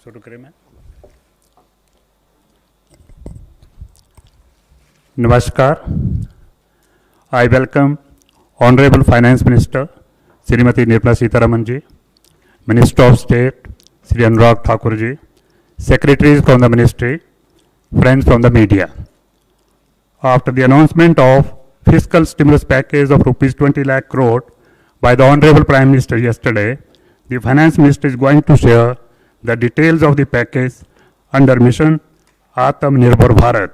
शुरू करें मैं। नमस्कार। I welcome Honorable Finance Minister Srimati Nirmala Sitharaman ji, Minister of State Sri Anurag Thakur ji, Secretaries from the Ministry, friends from the media. After the announcement of fiscal stimulus package of rupees 20 lakh crore by the Honorable Prime Minister yesterday, the Finance Minister is going to share the details of the package under Mission Atmanirbhar Bharat.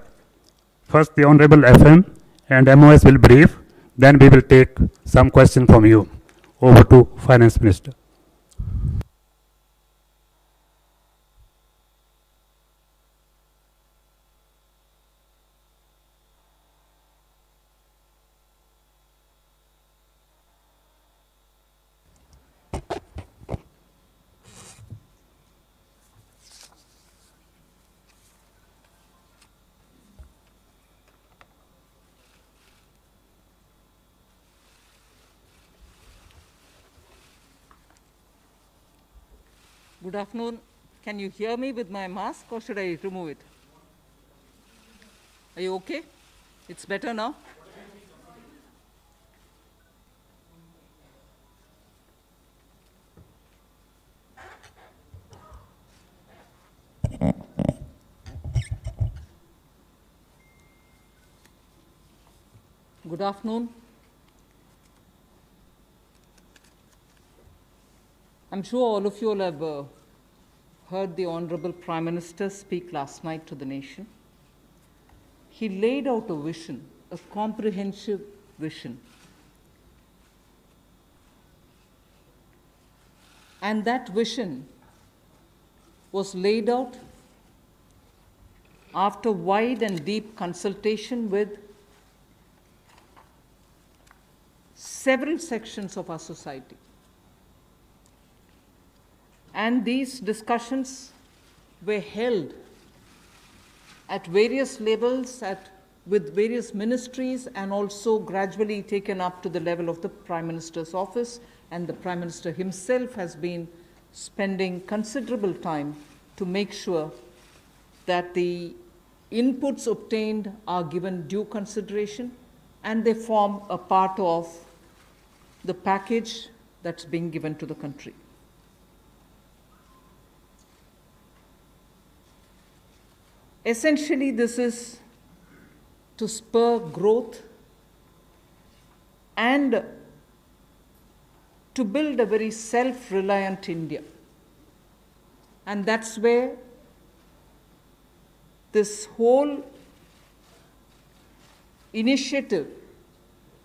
First, the Honorable FM and MOS will brief, then we will take some questions from you. Over to Finance Minister. Good afternoon. Can you hear me with my mask or should I remove it? Are you okay? It's better now? Good afternoon. I'm sure all of you will have heard the Honorable Prime Minister speak last night to the nation. He laid out a vision, a comprehensive vision. And that vision was laid out after wide and deep consultation with several sections of our society. And these discussions were held at various levels with various ministries and also gradually taken up to the level of the Prime Minister's office, and the Prime Minister himself has been spending considerable time to make sure that the inputs obtained are given due consideration and they form a part of the package that's being given to the country. Essentially, this is to spur growth and to build a very self-reliant India. And that's where this whole initiative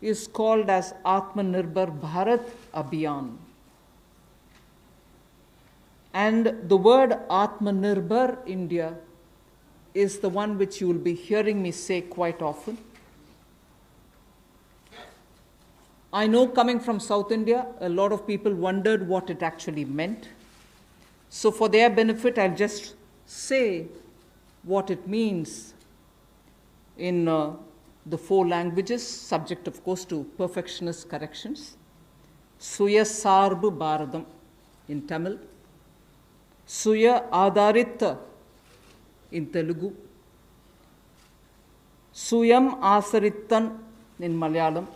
is called as Atmanirbhar Bharat Abhiyan. And the word Atmanirbhar India is the one which you will be hearing me say quite often. I know, coming from South India, a lot of people wondered what it actually meant. So for their benefit, I'll just say what it means in the 4 languages, subject of course to perfectionist corrections. Suya Sarbu Bharadam in Tamil, Suya Adharita in Telugu, Suyam Asarittan in Malayalam,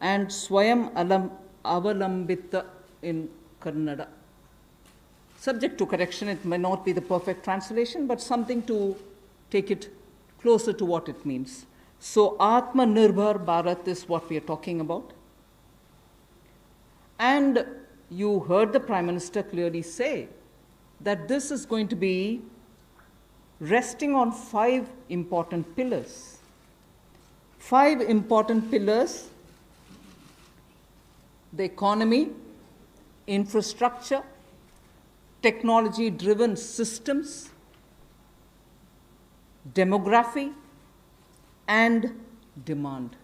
and Swayam Avalambita in Kannada. Subject to correction, it may not be the perfect translation, but something to take it closer to what it means. So Atmanirbhar Bharat is what we are talking about. And you heard the Prime Minister clearly say that this is going to be resting on 5 important pillars. 5 important pillars: the economy, infrastructure, technology-driven systems, demography, and demand.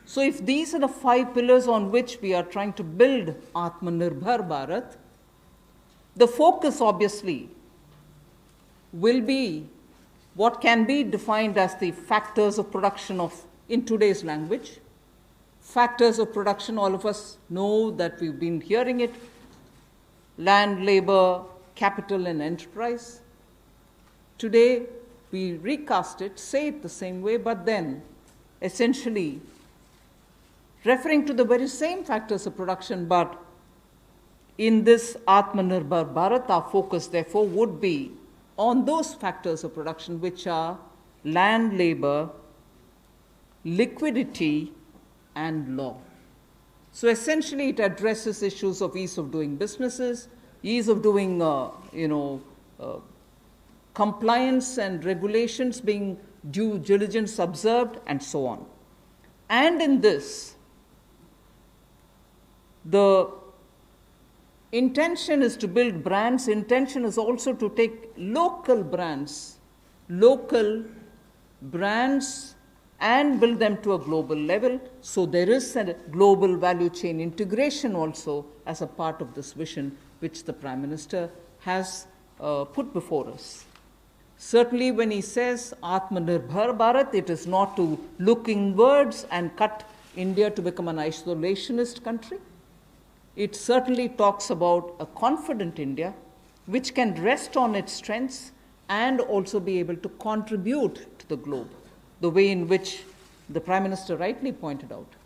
So if these are the 5 pillars on which we are trying to build Atmanirbhar Bharat, the focus obviously will be what can be defined as the factors of production in today's language. Factors of production, all of us know that we've been hearing it: land, labor, capital and enterprise. Today, we recast it, say it the same way, but then essentially referring to the very same factors of production, but in this Atmanirbhar Bharat, our focus therefore would be on those factors of production which are land, labor, liquidity, and law. So essentially it addresses issues of ease of doing businesses, ease of doing compliance and regulations being due diligence observed, and so on. And in this, the intention is to build brands. Intention is also to take local brands, and build them to a global level. So there is a global value chain integration also as a part of this vision which the Prime Minister has put before us. Certainly when he says Atmanirbhar Bharat, it is not to look inwards and cut India to become an isolationist country. It certainly talks about a confident India which can rest on its strengths and also be able to contribute to the globe, the way in which the Prime Minister rightly pointed out.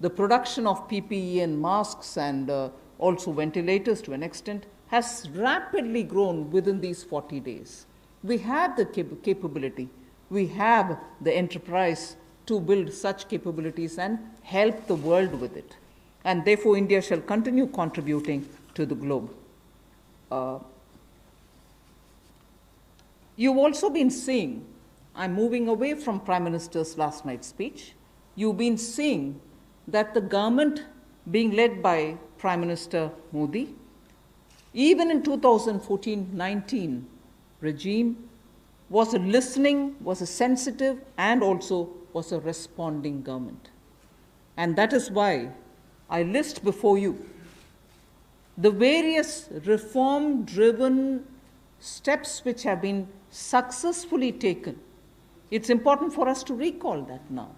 The production of PPE and masks and also ventilators to an extent has rapidly grown within these 40 days. We have the capability, we have the enterprise to build such capabilities and help the world with it. And therefore, India shall continue contributing to the globe. You've also been seeing, I'm moving away from Prime Minister's last night's speech, you've been seeing that the government being led by Prime Minister Modi, even in 2014-19 regime, was a listening, was a sensitive, and also was a responding government. And that is why I list before you the various reform-driven steps which have been successfully taken. It's important for us to recall that now.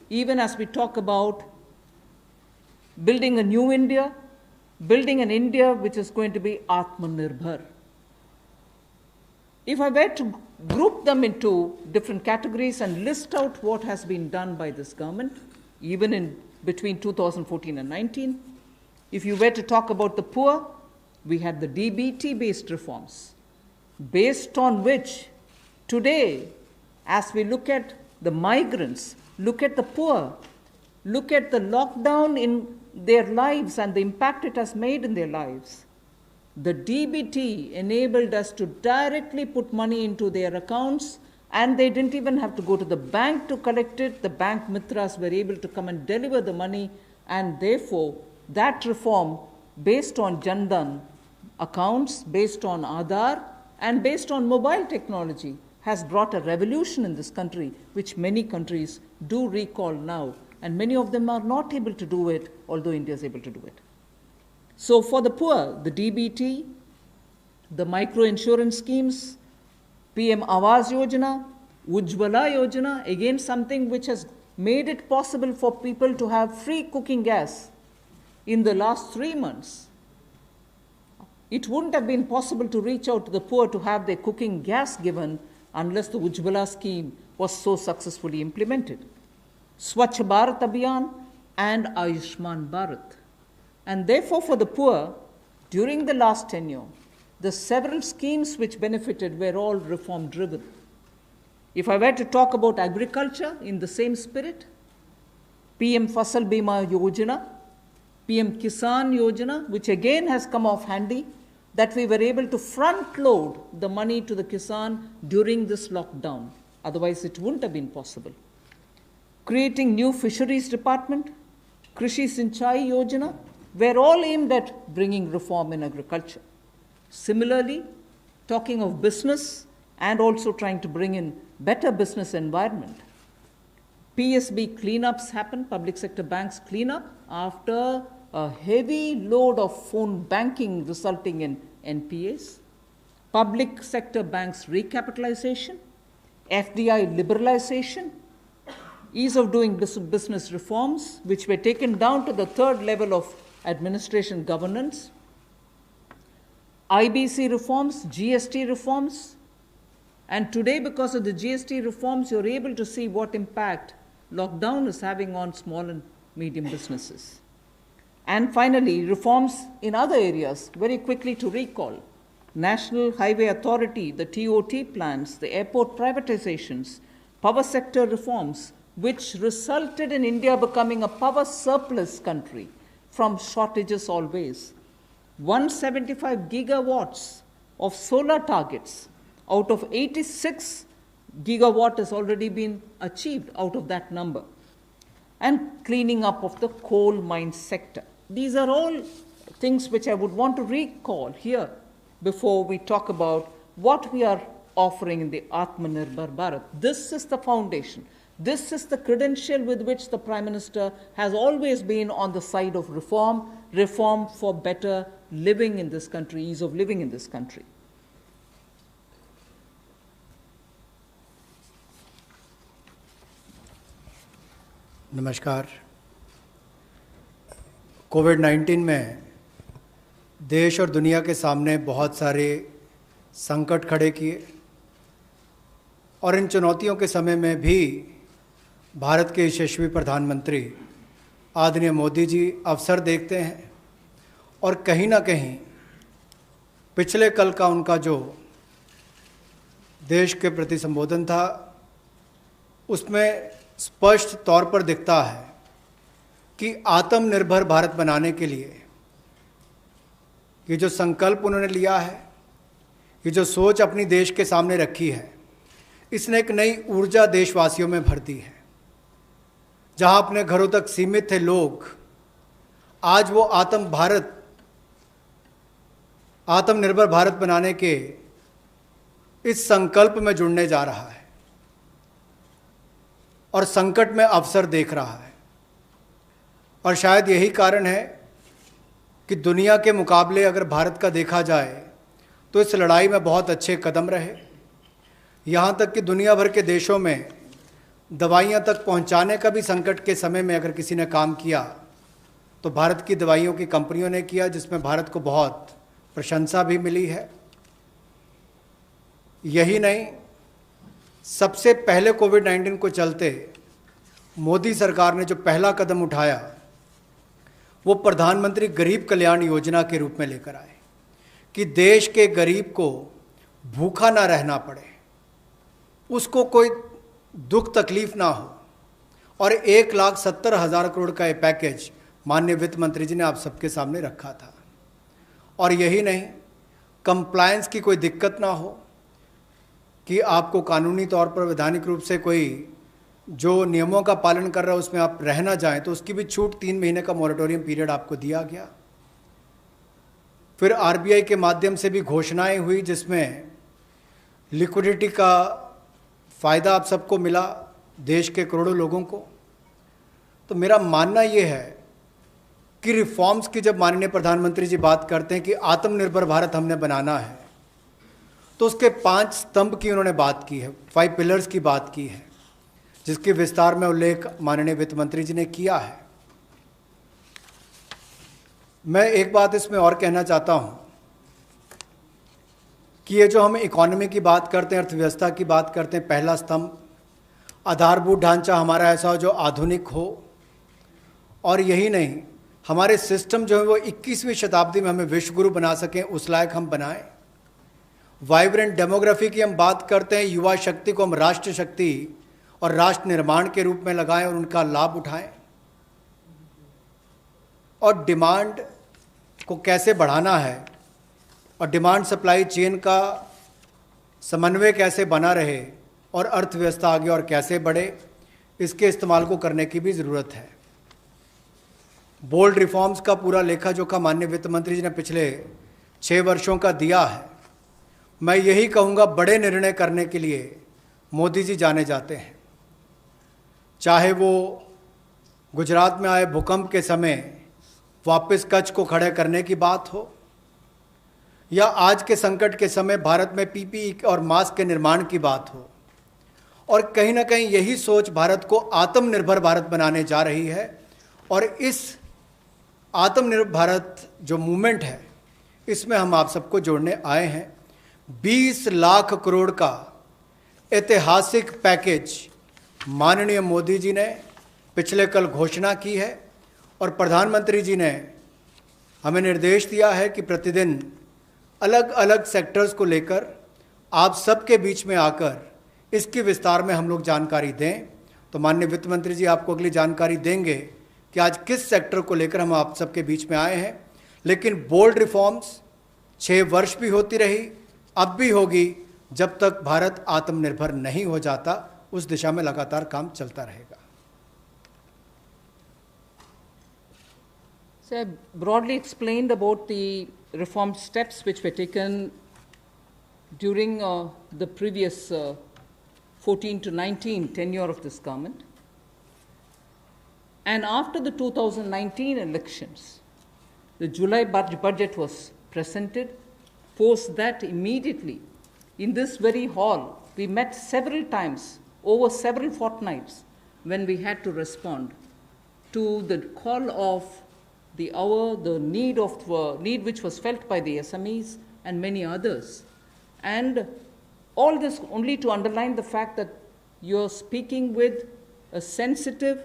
Even as we talk about building a new India, building an India which is going to be Atmanirbhar. If I were to group them into different categories and list out what has been done by this government, even in between 2014 and 19, if you were to talk about the poor, we had the DBT-based reforms, based on which today, as we look at the migrants, look at the poor, look at the lockdown in their lives and the impact it has made in their lives, the DBT enabled us to directly put money into their accounts, and they didn't even have to go to the bank to collect it. The bank mitras were able to come and deliver the money, and therefore that reform based on Jan Dhan accounts, based on Aadhaar, and based on mobile technology has brought a revolution in this country, which many countries do recall now, and many of them are not able to do it, although India is able to do it. So for the poor, the DBT, the micro-insurance schemes, PM Awas Yojana, Ujjwala Yojana, again something which has made it possible for people to have free cooking gas in the last 3 months. It wouldn't have been possible to reach out to the poor to have their cooking gas given unless the Ujjwala scheme was so successfully implemented. Swachh Bharat Abhiyan and Ayushman Bharat. And therefore for the poor, during the last tenure, the several schemes which benefited were all reform driven. If I were to talk about agriculture in the same spirit, PM Fasal Bima Yojana, PM Kisan Yojana, which again has come off handy, that we were able to front load the money to the Kisan during this lockdown. Otherwise it wouldn't have been possible. Creating new fisheries department, Krishi Sinchai Yojana, were all aimed at bringing reform in agriculture. Similarly, talking of business and also trying to bring in better business environment. PSB cleanups happen, public sector banks clean up after a heavy load of phone banking resulting in NPAs. Public sector banks recapitalization, FDI liberalization, ease of doing business reforms, which were taken down to the third level of administration governance. IBC reforms, GST reforms, and today because of the GST reforms, you're able to see what impact lockdown is having on small and medium businesses. And finally, reforms in other areas, very quickly to recall. National Highway Authority, the TOT plans, the airport privatizations, power sector reforms, which resulted in India becoming a power surplus country from shortages always. 175 gigawatts of solar targets out of 86 gigawatt has already been achieved out of that number. And cleaning up of the coal mine sector. These are all things which I would want to recall here before we talk about what we are offering in the Atmanirbhar Bharat. This is the foundation. This is the credential with which the Prime Minister has always been on the side of reform, reform for better living in this country, ease of living in this country. नमस्कार। कोविड-19 में देश और दुनिया के सामने बहुत सारे संकट खड़े किए और इन चुनौतियों के समय में भी भारत के यशस्वी प्रधानमंत्री आदरणीय मोदी जी अवसर देखते हैं और कहीं ना कहीं पिछले कल का उनका जो देश के प्रति संबोधन था उसमें स्पष्ट तौर पर दिखता है कि आत्मनिर्भर भारत बनाने के लिए ये जो संकल्प उन्होंने लिया है, ये जो सोच अपनी देश के सामने रखी है, इसने एक नई ऊर्जा देशवासियों में भर दी है। जहां अपने घरों तक सीमित थे लोग, आज वो आत्मनिर्भर भारत बनाने के इस संकल्प में जुड़ने जा रहा है और संकट में अवसर देख रहा है। और शायद यही कारण है कि दुनिया के मुकाबले अगर भारत का देखा जाए तो इस लड़ाई में बहुत अच्छे कदम रहे। यहाँ तक कि दुनिया भर के देशों में दवाइयाँ तक पहुँचाने का भी संकट के समय में अगर किसी ने काम किया तो भारत की दवाइयों की कंपनियों ने किया, जिसमें भारत को बहुत प्रशंसा भी मिली है। यही नहीं, सबसे पहले कोविड-19 को चलते मोदी सरकार ने जो पहला कदम उठाया वो प्रधानमंत्री गरीब कल्याण योजना के रूप में लेकर आए कि देश के गरीब को भूखा ना रहना पड़े, उसको कोई दुख तकलीफ ना हो। और 1,70,000 करोड़ का ये पैकेज माननीय वित्त मंत्री जी ने आप सबके सामने रखा था। और यही नहीं, कंप्लायंस की कोई दिक्कत ना हो कि आपको कानूनी तौर पर वैधानिक रूप से कोई जो नियमों का पालन कर रहा है उसमें आप रह ना जाएं, तो उसकी भी छूट 3 महीने का मॉरेटोरियम पीरियड आपको दिया गया। फिर आरबीआई के माध्यम से भी घोषणाएं हुई जिसमें लिक्विडिटी का फ़ायदा आप सबको मिला, देश के करोड़ों लोगों को। तो मेरा मानना ये है कि रिफॉर्म्स की जब माननीय प्रधानमंत्री जी बात करते हैं कि आत्मनिर्भर भारत हमने बनाना है, तो उसके 5 स्तंभ की उन्होंने बात की है, 5 पिलर्स की बात की है, जिसकी विस्तार में उल्लेख माननीय वित्त मंत्री जी ने किया है। मैं एक बात इसमें और कहना चाहता हूं कि ये जो हम इकोनॉमी की बात करते हैं, अर्थव्यवस्था की बात करते हैं, पहला स्तंभ आधारभूत ढांचा हमारा ऐसा हो जो आधुनिक हो। और यही नहीं, हमारे सिस्टम जो है वो 21वीं शताब्दी में हमें विश्वगुरु बना सकें, उस लायक हम बनाएं। वाइब्रेंट डेमोग्राफी की हम बात करते हैं, युवा शक्ति को हम राष्ट्र शक्ति और राष्ट्र निर्माण के रूप में लगाएं और उनका लाभ उठाएं। और डिमांड को कैसे बढ़ाना है और डिमांड सप्लाई चेन का समन्वय कैसे बना रहे और अर्थव्यवस्था आगे और कैसे बढ़े, इसके इस्तेमाल को करने की भी ज़रूरत है। बोल्ड रिफॉर्म्स का पूरा लेखा जोखा माननीय वित्त मंत्री जी ने पिछले 6 वर्षों का दिया है। मैं यही कहूँगा, बड़े निर्णय करने के लिए मोदी जी जाने जाते हैं। चाहे वो गुजरात में आए भूकंप के समय वापस कच्छ को खड़े करने की बात हो, या आज के संकट के समय भारत में पीपीई और मास्क के निर्माण की बात हो। और कहीं ना कहीं यही सोच भारत को आत्मनिर्भर भारत बनाने जा रही है। और इस आत्मनिर्भर भारत जो मूवमेंट है, इसमें हम आप सबको जोड़ने आए हैं। 20 लाख करोड़ का ऐतिहासिक पैकेज माननीय मोदी जी ने पिछले कल घोषणा की है और प्रधानमंत्री जी ने हमें निर्देश दिया है कि प्रतिदिन अलग अलग सेक्टर्स को लेकर आप सबके बीच में आकर इसकी विस्तार में हम लोग जानकारी दें। तो माननीय वित्त मंत्री जी आपको अगली जानकारी देंगे कि आज किस सेक्टर को लेकर हम आप सबके बीच में आए हैं। लेकिन बोल्ड रिफॉर्म्स 6 वर्ष भी होती रही, अब भी होगी, जब तक भारत आत्मनिर्भर नहीं हो जाता उस दिशा में लगातार काम चलता रहेगा। So I broadly explained about the reform steps which were taken during the previous 14 to 19 tenure of this government. And after the 2019 elections, the July budget was presented. Post that, immediately, in this very hall, we met several times over several fortnights when we had to respond to the call of the hour, the need which was felt by the SMEs and many others. And all this only to underline the fact that you're speaking with a sensitive,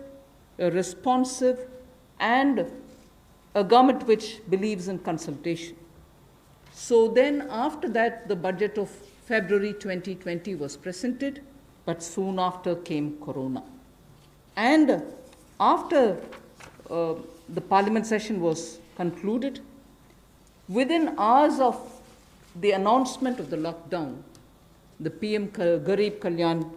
a responsive, and a government which believes in consultation. So then after that, the budget of February 2020 was presented, but soon after came Corona. And after the parliament session was concluded, within hours of the announcement of the lockdown, the PM Garib Kalyan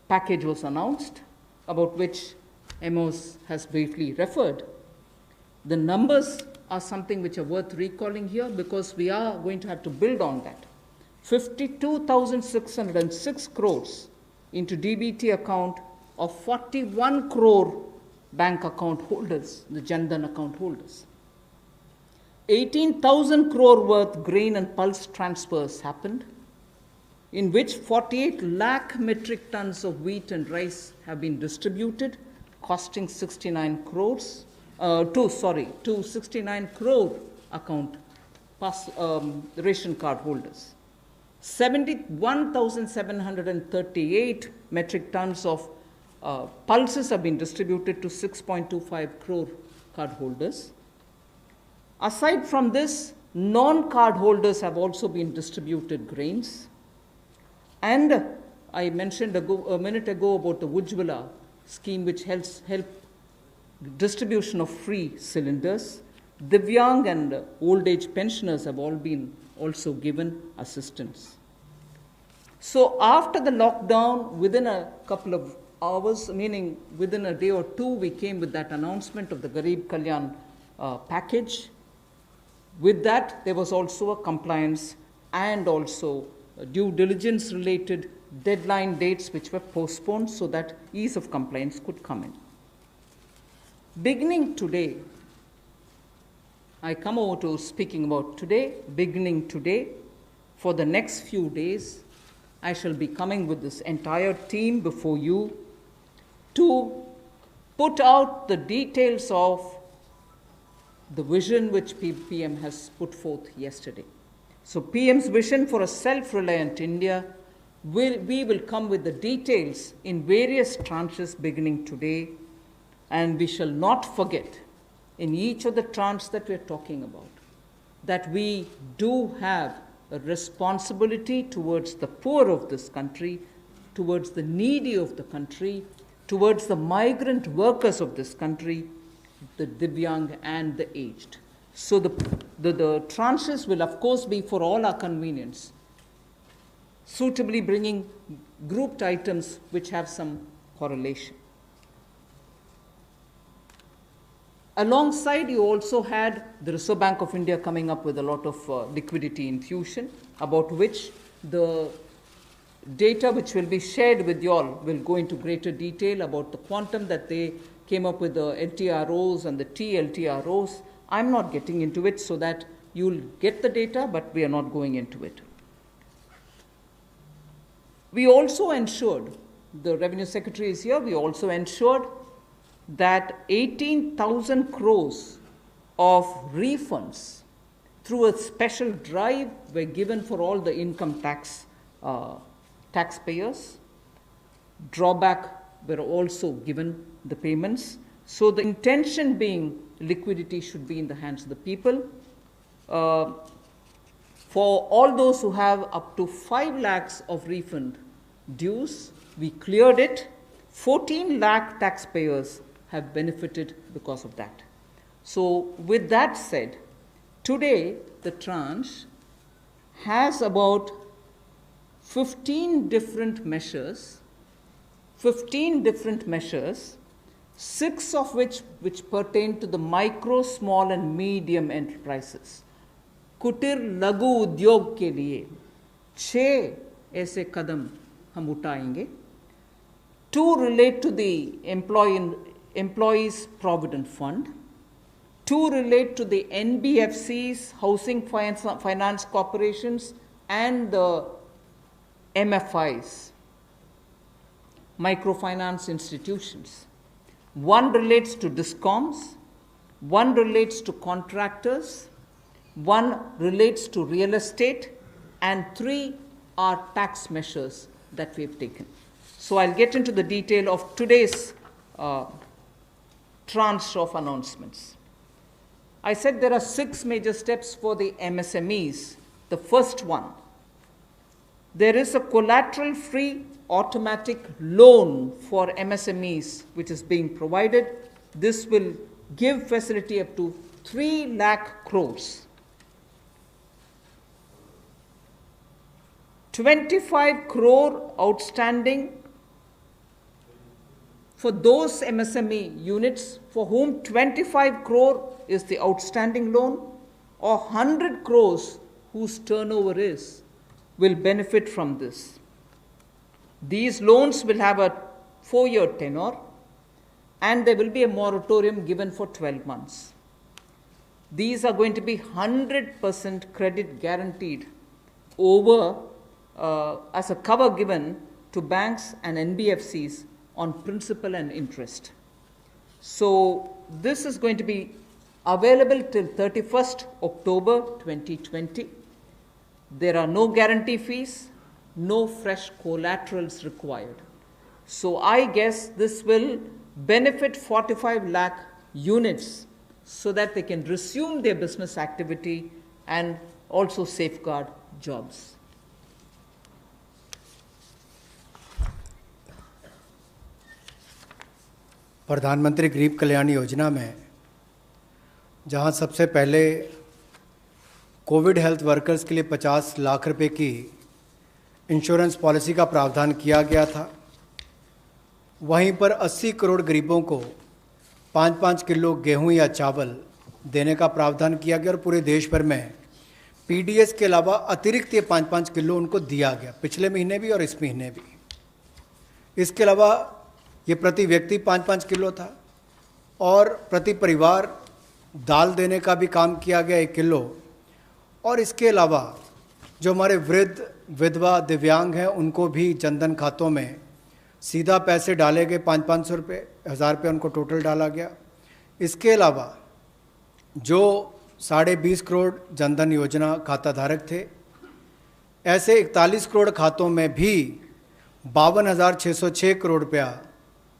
package was announced, about which Amos has briefly referred. The numbers are something which are worth recalling here because we are going to have to build on that. 52,606 crores into DBT account of 41 crore bank account holders, the Jan Dhan account holders. 18,000 crore worth grain and pulse transfers happened, in which 48 lakh metric tons of wheat and rice have been distributed, costing 69 crores, to 69 crore account ration card holders. 71,738 metric tons of pulses have been distributed to 6.25 crore card holders. Aside from this, non-card holders have also been distributed grains. And I mentioned a minute ago about the Ujjwala scheme, which helps distribution of free cylinders. Divyang and old age pensioners have all been also given assistance. So after the lockdown, within a couple of hours, meaning within a day or two, we came with that announcement of the Garib Kalyan package. With that, there was also a compliance and also due diligence related deadline dates which were postponed so that ease of compliance could come in. Beginning today, I come over to speaking about today. Beginning today, for the next few days, I shall be coming with this entire team before you to put out the details of the vision which PM has put forth yesterday. So PM's vision for a self-reliant India, we will come with the details in various tranches beginning today, and we shall not forget in each of the tranches that we are talking about that we do have a responsibility towards the poor of this country, towards the needy of the country, towards the migrant workers of this country, the Divyang and the aged. So the tranches will of course be for all our convenience, suitably bringing grouped items which have some correlation. Alongside, you also had the Reserve Bank of India coming up with a lot of liquidity infusion, about which the data which will be shared with you all will go into greater detail about the quantum that they came up with, the LTROs and the TLTROs. I'm not getting into it so that you'll get the data, but we are not going into it. We also ensured, the Revenue Secretary is here, we also ensured that 18,000 crores of refunds through a special drive were given for all the income taxpayers. Drawback were also given the payments. So the intention being liquidity should be in the hands of the people. For all those who have up to 5 lakhs of refund dues, we cleared it. 14 lakh taxpayers have benefited because of that. So with that said, today the tranche has about 15 different measures, 6 of which pertain to the micro, small and medium enterprises. कुटीर लघु उद्योग के लिए 6 ऐसे कदम हम उठाएंगे. 2 relate to the employees provident fund. 2 relate to the NBFCs, housing finance corporations, and the MFIs, microfinance institutions. 1 relates to DISCOMs, 1 relates to contractors, 1 relates to real estate, and 3 are tax measures that we have taken. So I'll get into the detail of today's tranche of announcements. I said there are 6 major steps for the MSMEs. The first one, there is a collateral-free automatic loan for MSMEs which is being provided. This will give facility up to 3 lakh crores. 25 crore outstanding for those MSME units for whom 25 crore is the outstanding loan, or 100 crores whose turnover will benefit from this. These loans will have a 4-year tenure, and there will be a moratorium given for 12 months. These are going to be 100% credit guaranteed over as a cover given to banks and NBFCs on principal and interest. So this is going to be available till 31st October 2020. There are no guarantee fees, no fresh collaterals required. So I guess this will benefit 45 lakh units so that they can resume their business activity and also safeguard jobs. प्रधानमंत्री गरीब कल्याण योजना में जहां सबसे पहले Covid health workers के लिए 50 लाख रुपए की इंश्योरेंस पॉलिसी का प्रावधान किया गया था, वहीं पर 80 करोड़ गरीबों को 5-5 किलो गेहूं या चावल देने का प्रावधान किया गया और पूरे देश भर में पीडीएस के अलावा अतिरिक्त ये 5-5 किलो उनको दिया गया, पिछले महीने भी और इस महीने भी. इसके अलावा ये प्रति व्यक्ति 5-5 किलो था और प्रति परिवार दाल देने का भी काम किया गया 1 किलो. और इसके अलावा जो हमारे वृद्ध, विधवा, दिव्यांग हैं उनको भी जनधन खातों में सीधा पैसे डाले गए, 500-500 रुपये, 1000 रुपये उनको टोटल डाला गया. इसके अलावा जो 20.5 करोड़ जनधन योजना खाता धारक थे, ऐसे 41 करोड़ खातों में भी 52,606 करोड़ रुपया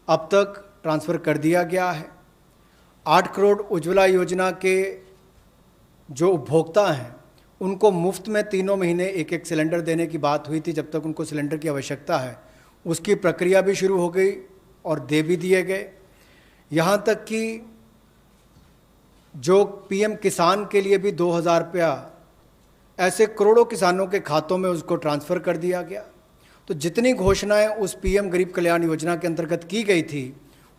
अब तक ट्रांसफ़र कर दिया गया है. 8 करोड़ उज्ज्वला योजना के जो उपभोक्ता हैं उनको मुफ्त में 3 महीने 1-1 सिलेंडर देने की बात हुई थी. जब तक उनको सिलेंडर की आवश्यकता है उसकी प्रक्रिया भी शुरू हो गई और दे भी दिए गए. यहाँ तक कि जो पीएम किसान के लिए भी 2,000 रुपया ऐसे करोड़ों किसानों के खातों में उसको ट्रांसफ़र कर दिया गया. तो जितनी घोषणाएं उस पीएम गरीब कल्याण योजना के अंतर्गत की गई थी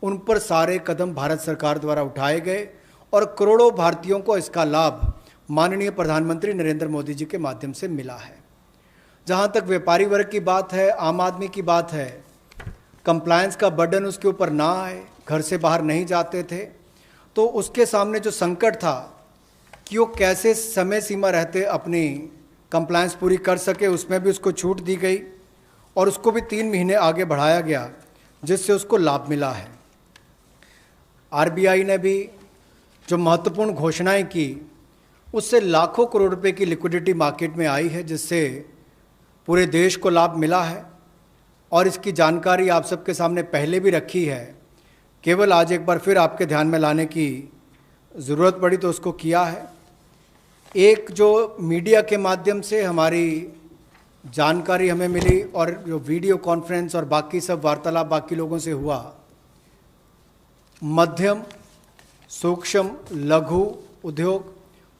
उन पर सारे कदम भारत सरकार द्वारा उठाए गए और करोड़ों भारतीयों को इसका लाभ माननीय प्रधानमंत्री नरेंद्र मोदी जी के माध्यम से मिला है. जहां तक व्यापारी वर्ग की बात है, आम आदमी की बात है, कंप्लायंस का बर्डन उसके ऊपर ना आए, घर से बाहर नहीं जाते थे, तो उसके सामने जो संकट था कि वो कैसे समय सीमा रहते अपनी कंप्लायंस पूरी कर सके, उसमें भी उसको छूट दी गई और उसको भी 3 महीने आगे बढ़ाया गया, जिससे उसको लाभ मिला है. आरबीआई ने भी जो महत्वपूर्ण घोषणाएं की उससे लाखों करोड़ रुपए की लिक्विडिटी मार्केट में आई है, जिससे पूरे देश को लाभ मिला है। और इसकी जानकारी आप सबके सामने पहले भी रखी है, केवल आज एक बार फिर आपके ध्यान में लाने की ज़रूरत पड़ी तो उसको किया है। एक जो मीडिया के माध्यम से हमारी जानकारी हमें मिली और जो वीडियो कॉन्फ्रेंस और बाकी सब वार्तालाप बाकी लोगों से हुआ, मध्यम सूक्ष्म लघु उद्योग,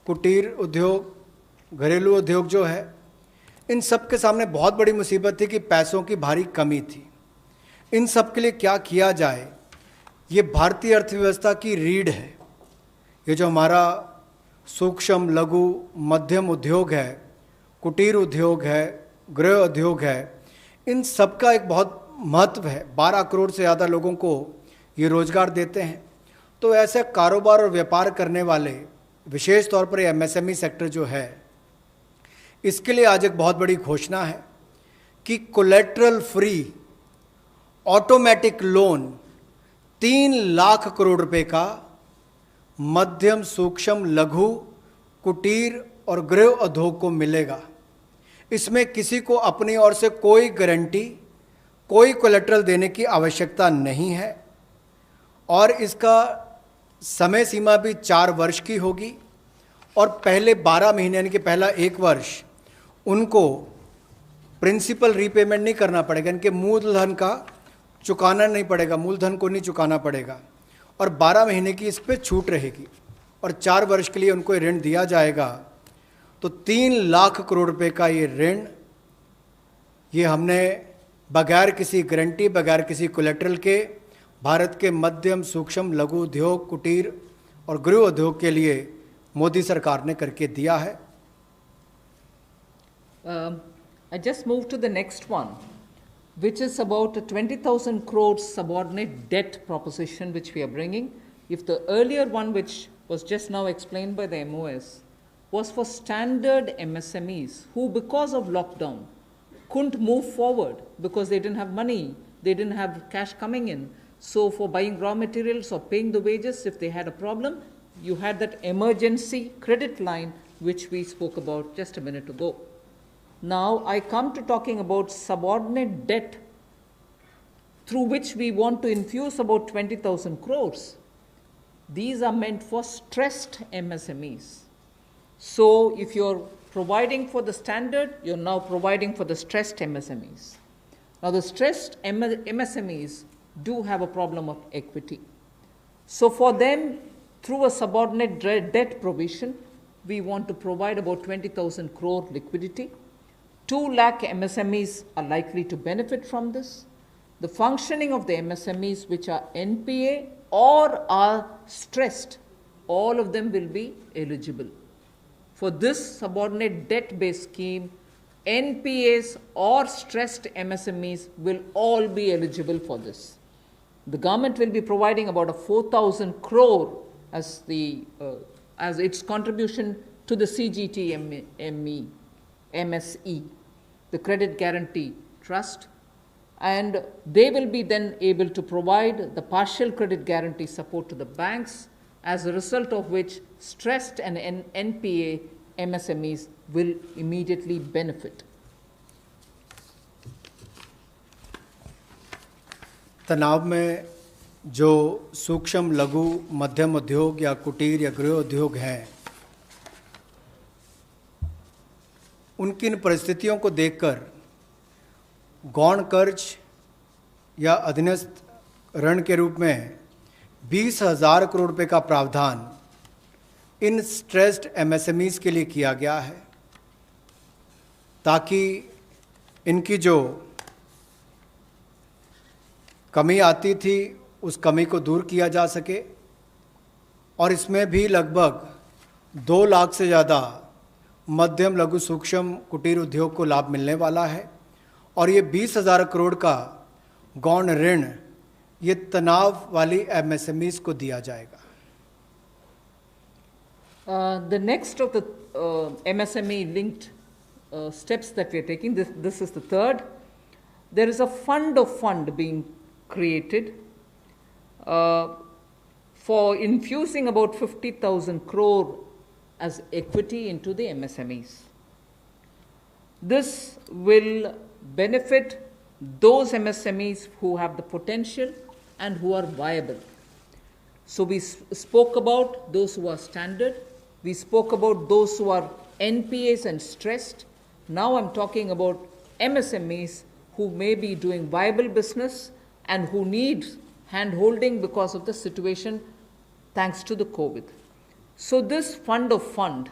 कुटीर उद्योग, घरेलू उद्योग जो है, इन सब के सामने बहुत बड़ी मुसीबत थी कि पैसों की भारी कमी थी। इन सब के लिए क्या किया जाए, ये भारतीय अर्थव्यवस्था की रीढ़ है। ये जो हमारा सूक्ष्म लघु मध्यम उद्योग है, कुटीर उद्योग है, गृह उद्योग है, इन सब का एक बहुत महत्व है। 12 करोड़ से ज़्यादा लोगों को ये रोज़गार देते हैं। तो ऐसे कारोबार और व्यापार करने वाले, विशेष तौर पर एमएसएमई सेक्टर जो है, इसके लिए आज एक बहुत बड़ी घोषणा है कि collateral free automatic loan 3 lakh crore रुपए का मध्यम सूक्ष्म लघु कुटीर और गृह उद्योग को मिलेगा। इसमें किसी को अपनी ओर से कोई गारंटी, कोई कोलेटरल देने की आवश्यकता नहीं है और इसका समय सीमा भी 4 वर्ष की होगी और पहले 12 महीने यानी कि पहला 1 वर्ष उनको प्रिंसिपल रीपेमेंट नहीं करना पड़ेगा, इनके मूलधन का चुकाना नहीं पड़ेगा, मूलधन को नहीं चुकाना पड़ेगा और 12 महीने की इस पर छूट रहेगी और 4 वर्ष के लिए उनको ये ऋण दिया जाएगा। तो 3 लाख करोड़ रुपए का ये ऋण, ये हमने बगैर किसी गारंटी, बगैर किसी कोलेटरल के भारत के मध्यम सूक्ष्म लघु उद्योग, कुटीर और गृह उद्योग के लिए मोदी सरकार ने करके दिया है। I just moved to the next one, which is about a 20,000 crore subordinate debt proposition which we are bringing. If the earlier one, which was just now explained by the MOS, was for standard MSMEs who, because of lockdown, couldn't move forward because they didn't have money, they didn't have cash coming in. So for buying raw materials or paying the wages, if they had a problem, you had that emergency credit line which we spoke about just a minute ago. Now I come to talking about subordinate debt through which we want to infuse about 20,000 crores. These are meant for stressed MSMEs. So if you're providing for the standard, you're now providing for the stressed MSMEs. Now the stressed MSMEs do have a problem of equity. So for them, through a subordinate debt provision, we want to provide about 20,000 crore liquidity. 2 lakh MSMEs are likely to benefit from this. The functioning of the MSMEs which are NPA or are stressed, all of them will be eligible. For this subordinate debt-based scheme, NPAs or stressed MSMEs will all be eligible for this. The government will be providing about a 4,000 crore as its contribution to the CGTMSE, the Credit Guarantee Trust, and they will be then able to provide the partial credit guarantee support to the banks, as a result of which stressed and NPA MSMEs will immediately benefit. तनाव में जो सूक्ष्म लघु मध्यम उद्योग या कुटीर या गृह उद्योग हैं, उनकी इन परिस्थितियों को देखकर गौण कर्ज या अधीनस्थ ऋण के रूप में 20,000 करोड़ रुपए का प्रावधान इन स्ट्रेस्ड एमएसएमईज के लिए किया गया है, ताकि इनकी जो कमी आती थी उस कमी को दूर किया जा सके। और इसमें भी लगभग 2 लाख से ज़्यादा मध्यम लघु सूक्ष्म कुटीर उद्योग को लाभ मिलने वाला है और ये 20,000 करोड़ का गौण ऋण ये तनाव वाली एमएसएमईज को दिया जाएगा। The next of the MSME linked steps that we are taking, this is the third. There is a fund being created for infusing about 50,000 crore as equity into the MSMEs. This will benefit those MSMEs who have the potential and who are viable. So we spoke about those who are standard. We spoke about those who are NPAs and stressed. Now I'm talking about MSMEs who may be doing viable business and who need hand-holding because of the situation thanks to the COVID. So this fund of fund,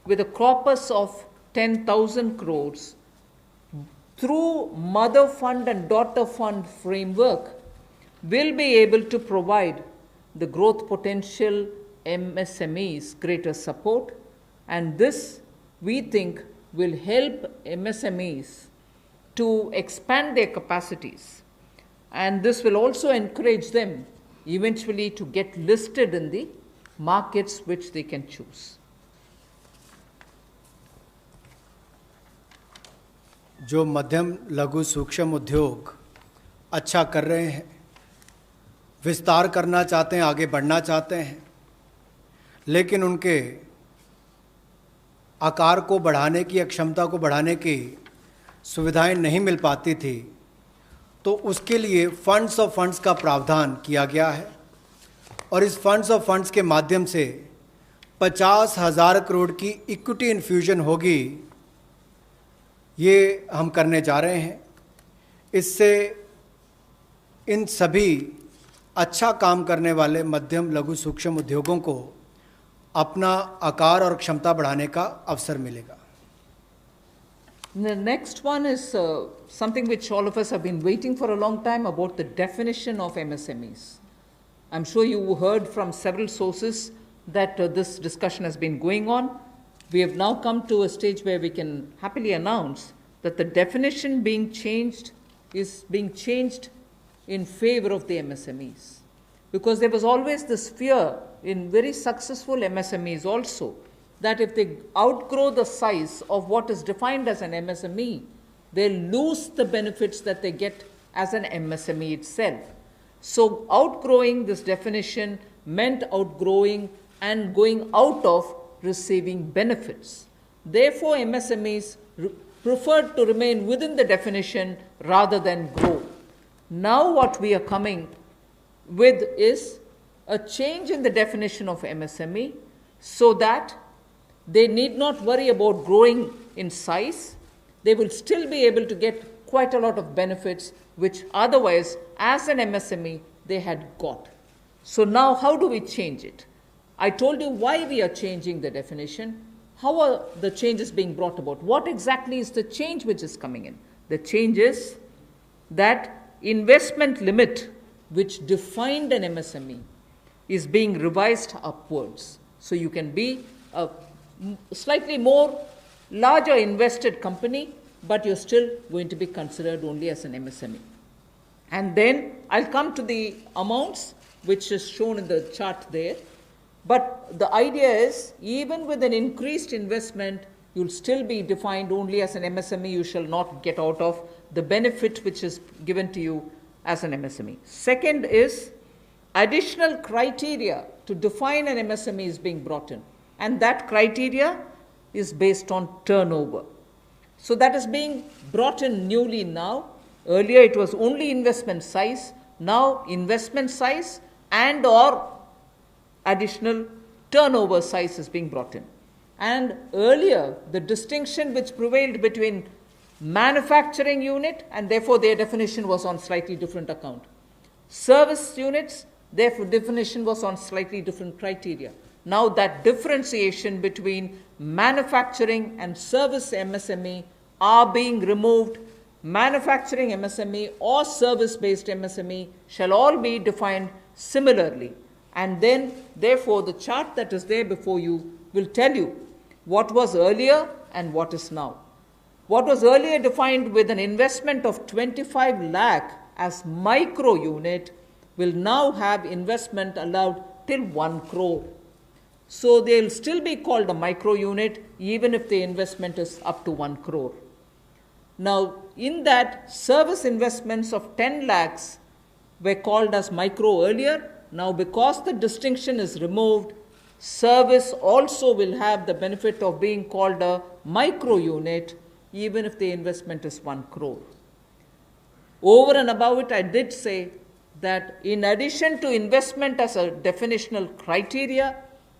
with a corpus of 10,000 crores, through mother fund and daughter fund framework, will be able to provide the growth potential MSMEs greater support, and this, we think, will help MSMEs to expand their capacities, and this will also encourage them eventually to get listed in the markets which they can choose. जो मध्यम लघु सूक्ष्म उद्योग अच्छा कर रहे हैं, विस्तार करना चाहते हैं, आगे बढ़ना चाहते हैं, लेकिन उनके आकार को बढ़ाने की, क्षमता को बढ़ाने की सुविधाएं नहीं मिल पाती थी, तो उसके लिए फंड्स ऑफ फंड्स का प्रावधान किया गया है और इस फंड्स ऑफ फंड्स के माध्यम से 50,000 करोड़ की इक्विटी इन्फ्यूजन होगी, ये हम करने जा रहे हैं। इससे इन सभी अच्छा काम करने वाले मध्यम लघु सूक्ष्म उद्योगों को अपना आकार और क्षमता बढ़ाने का अवसर मिलेगा। The next one is something which all of us have been waiting for a long time, about the definition of MSMEs. I'm sure you heard from several sources that this discussion has been going on. We have now come to a stage where we can happily announce that the definition being changed is being changed in favor of the MSMEs. Because there was always this fear in very successful MSMEs also, that if they outgrow the size of what is defined as an MSME, they lose the benefits that they get as an MSME itself. So outgrowing this definition meant outgrowing and going out of receiving benefits. Therefore, MSMEs preferred to remain within the definition rather than grow. Now what we are coming with is a change in the definition of MSME so that they need not worry about growing in size. They will still be able to get quite a lot of benefits which otherwise, as an MSME, they had got. So now how do we change it? I told you why we are changing the definition. How are the changes being brought about? What exactly is the change which is coming in? The change is that investment limit which defined an MSME is being revised upwards. So you can be a slightly more larger invested company, but you're still going to be considered only as an MSME. And then I'll come to the amounts which is shown in the chart there. But the idea is, even with an increased investment, you'll still be defined only as an MSME. You shall not get out of the benefit which is given to you as an MSME. Second is, additional criteria to define an MSME is being brought in. And that criteria is based on turnover. So that is being brought in newly now. Earlier it was only investment size. Now investment size and or additional turnover size is being brought in. And earlier, the distinction which prevailed between manufacturing unit, and therefore their definition was on slightly different account. Service units, therefore definition was on slightly different criteria. Now that differentiation between manufacturing and service MSME are being removed. Manufacturing MSME or service-based MSME shall all be defined similarly. And then, therefore, the chart that is there before you will tell you what was earlier and what is now. What was earlier defined with an investment of 25 lakh as micro unit will now have investment allowed till 1 crore. So they will still be called a micro unit even if the investment is up to 1 crore. Now, in that, service investments of 10 lakhs were called as micro earlier. Now, because the distinction is removed, Service also will have the benefit of being called a micro unit, even if the investment is 1 crore. Over and above it, I did say that in addition to investment as a definitional criteria,